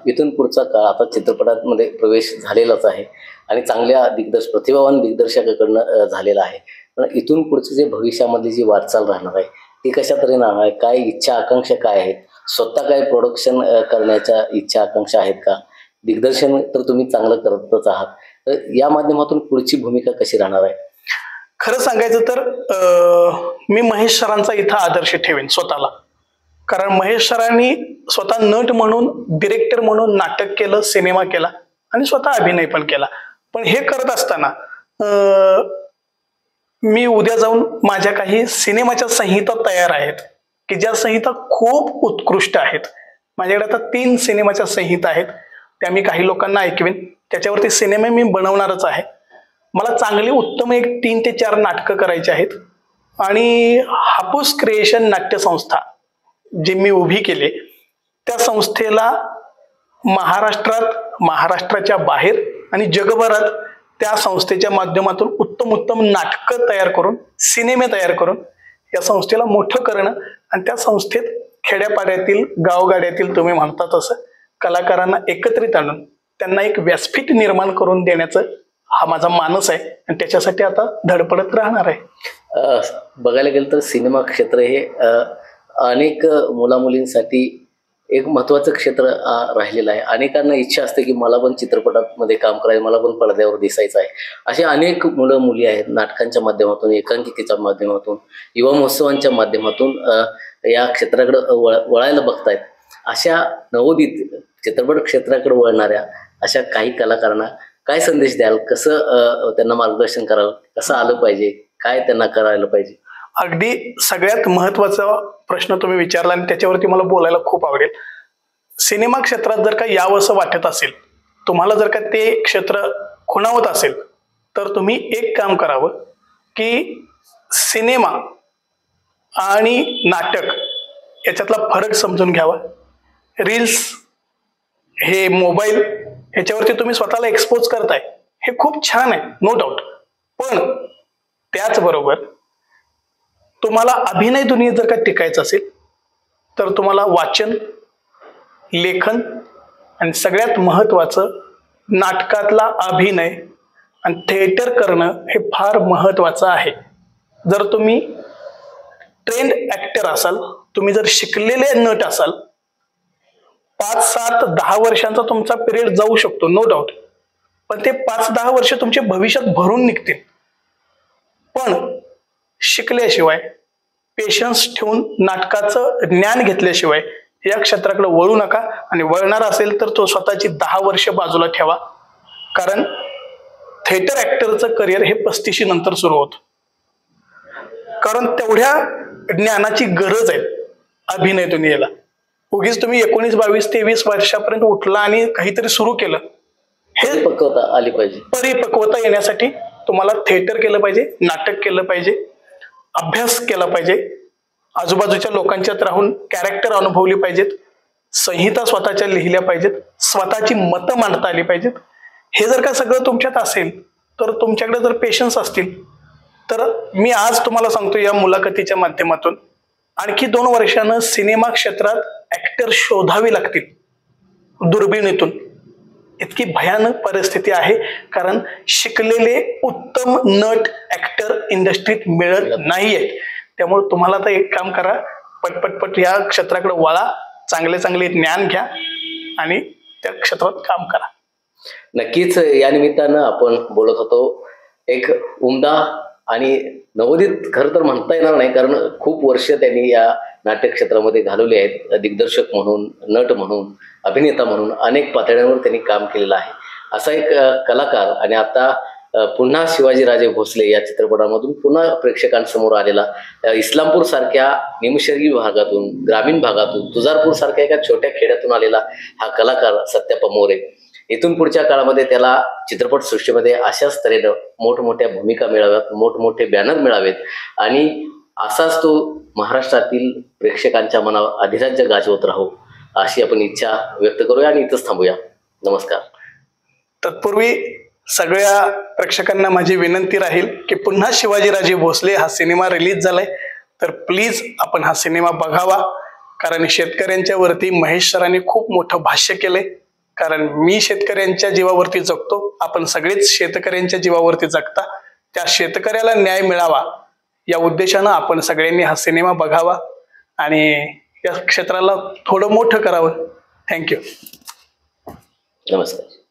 इथून पुढचा काळ आता चित्रपटामध्ये प्रवेश झालेलाच आहे आणि चांगल्या प्रतिभावान दिग्दर्शकाकडनं झालेला आहे. पण इथून पुढचे जे भविष्यामधली जी वाटचाल राहणार आहे ती कशा तऱ्हेने राहणार आहे, काय इच्छा आकांक्षा काय आहेत, स्वतः काय प्रोडक्शन करण्याच्या इच्छा आकांक्षा आहेत का, दिग्दर्शन तर तुम्ही चांगलं करतच आहात, तर या माध्यमातून पुढची भूमिका कशी राहणार आहे? खरं सांगायचं तर मी महेश सरांचा इथं आदर्श ठेवेन स्वतःला, कारण महेश सरांनी स्वतः नट म्हणून डिरेक्टर म्हणून नाटक केलं, सिनेमा केला आणि स्वतः अभिनय पण केला. पण हे करत असताना मी उद्या जाऊन माझ्या काही सिनेमाच्या संहिता तयार आहेत की ज्या संहिता खूप उत्कृष्ट आहेत. माझ्याकडे आता 3 सिनेमाच्या संहिता आहेत, त्या मी काही लोकांना ऐकवेन, त्याच्यावरती सिनेमे मी बनवणारच आहे. मला चांगली उत्तम एक 3 ते 4 नाटकं करायची आहेत आणि हापूस क्रिएशन नाट्यसंस्था जी मी उभी केली त्या संस्थेला महाराष्ट्रात, महाराष्ट्राच्या बाहेर आणि जगभरात त्या संस्थेच्या माध्यमातून उत्तम नाटकं तयार करून, सिनेमे तयार करून या संस्थेला मोठं करणं आणि त्या संस्थेत खेड्यापाड्यातील, गावगाड्यातील तुम्ही म्हणता तसं कलाकारांना एकत्रित आणून त्यांना एक व्यासपीठ निर्माण करून देण्याचं हा माझा मानस आहे आणि त्याच्यासाठी आता धडपडत राहणार आहे. बघायला गेलं तर सिनेमा क्षेत्र हे अनेक मुलामुलींसाठी एक महत्त्वाचं क्षेत्र राहिलेलं आहे. अनेकांना इच्छा असते की मला पण चित्रपटामध्ये काम करायचं, मला पण पडद्यावर दिसायचं आहे. असे अनेक मुलं मुली आहेत नाटकांच्या माध्यमातून, एकांकिकेच्या माध्यमातून, युवा महोत्सवांच्या माध्यमातून या क्षेत्राकडे वळायला बघतायत. अशा नवोदित चित्रपट क्षेत्राकडे वळणाऱ्या अशा काही कलाकारांना काय संदेश द्याल, कसं त्यांना मार्गदर्शन कराल, कसं आलं पाहिजे, काय त्यांना करायला पाहिजे? अगदी सगळ्यात महत्वाचा प्रश्न तुम्ही विचारला आणि त्याच्यावरती मला बोलायला खूप आवडेल. सिनेमा क्षेत्रात जर का यावंसं वाटत असेल, तुम्हाला जर का ते क्षेत्र खुणावत असेल तर तुम्ही एक काम करावं की सिनेमा आणि नाटक याच्यातला फरक समजून घ्यावा. रील्स, हे मोबाईल ह्याच्यावरती तुम्ही स्वतःला एक्सपोज करताय हे खूप छान आहे, नो डाऊट. पण त्याचबरोबर तुम्हाला अभिनय दुनियेत जर का टिकायचं असेल तर तुम्हाला वाचन, लेखन आणि सगळ्यात महत्त्वाचं नाटकातला अभिनय आणि थिएटर करणं हे फार महत्त्वाचं आहे. जर तुम्ही ट्रेंड ॲक्टर असाल, तुम्ही जर शिकलेले नट असाल, 5, 7, 10 वर्षांचा तुमचा पिरियड जाऊ शकतो, नो डाऊट. पण ते 5-10 वर्ष तुमच्या भविष्यात भरून निघतील. पण शिकल्याशिवाय, पेशन्स ठेवून नाटकाचं ज्ञान घेतल्याशिवाय या क्षेत्राकडे वळू नका. आणि वळणार असेल तर तो स्वतःची 10 वर्ष बाजूला ठेवा, कारण थिएटर ॲक्टरचं करिअर हे 35 नंतर सुरू होतं. कारण तेवढ्या ज्ञानाची गरज आहे अभिनय दुनियेला. उगीच तुम्ही 19, 22, 23 वर्षापर्यंत उठला आणि काहीतरी सुरू केलं, हे परिपक्वता आली पाहिजे. परिपक्वता येण्यासाठी तुम्हाला थिएटर केलं पाहिजे, नाटक केलं पाहिजे, अभ्यास केला पाहिजे, आजूबाजूच्या लोकांच्यात राहून कॅरेक्टर अनुभवली पाहिजेत, संहिता स्वतःच्या लिहिल्या पाहिजेत, स्वतःची मतं मांडता आली पाहिजेत. हे जर का सगळं तुमच्यात असेल तर तुमच्याकडे जर पेशन्स असतील तर मी आज तुम्हाला सांगतो या मुलाखतीच्या माध्यमातून आणखी 2 वर्षानं सिनेमा क्षेत्रात ॲक्टर शोधावे लागतील दुर्बिणीतून. इतकी भयानक परिस्थिती आहे, कारण शिकलेले उत्तम नट ॲक्टर इंडस्ट्रीत मिळत नाहीये. त्यामुळे तुम्हाला तर एक काम करा, पटपट या क्षेत्राकडे वळा, चांगले ज्ञान घ्या आणि त्या क्षेत्रात काम करा. नक्कीच या निमित्तानं आपण बोलत होतो एक उमदा आणि नवोदित खरं तर म्हणता येणार नाही, कारण खूप वर्ष त्यांनी या नाट्य क्षेत्रामध्ये घालवली आहेत. दिग्दर्शक म्हणून, नट म्हणून, अभिनेता म्हणून अनेक पातळ्यांवर त्यांनी काम केलेलं आहे. असा एक कलाकार आणि आता पुन्हा शिवाजीराजे भोसले या चित्रपटामधून पुन्हा प्रेक्षकांसमोर आलेला, इस्लामपूर सारख्या निमशहरी भागातून, ग्रामीण भागातून, तुळजापूर सारख्या एका छोट्या खेड्यातून आलेला हा कलाकार सत्याप्पा मोरे. इथून पुढच्या काळामध्ये त्याला चित्रपट सृष्टीमध्ये अशाच तऱ्हेनं मोठमोठ्या भूमिका मिळाव्यात, मोठमोठे बॅनर मिळावेत आणि असाच तो महाराष्ट्रातील प्रेक्षकांच्या मनावर अधिराज्य गाजवत राहू, अशी आपण इच्छा व्यक्त करूया आणि इथंच थांबूया. नमस्कार. तत्पूर्वी सगळ्या प्रेक्षकांना माझी विनंती राहील की पुन्हा शिवाजीराजे भोसले हा सिनेमा रिलीज झालाय, तर प्लीज आपण हा सिनेमा बघावा. कारण शेतकऱ्यांच्या वरती महेश सरांनी खूप मोठं भाष्य केलंय. कारण मी शेतकऱ्यांच्या जीवावरती जगतो, आपण सगळेच शेतकऱ्यांच्या जीवावरती जगता. त्या शेतकऱ्याला न्याय मिळावा या उद्देशानं आपण सगळ्यांनी हा सिनेमा बघावा आणि या क्षेत्राला थोडं मोठं करावं. थँक्यू. नमस्कार.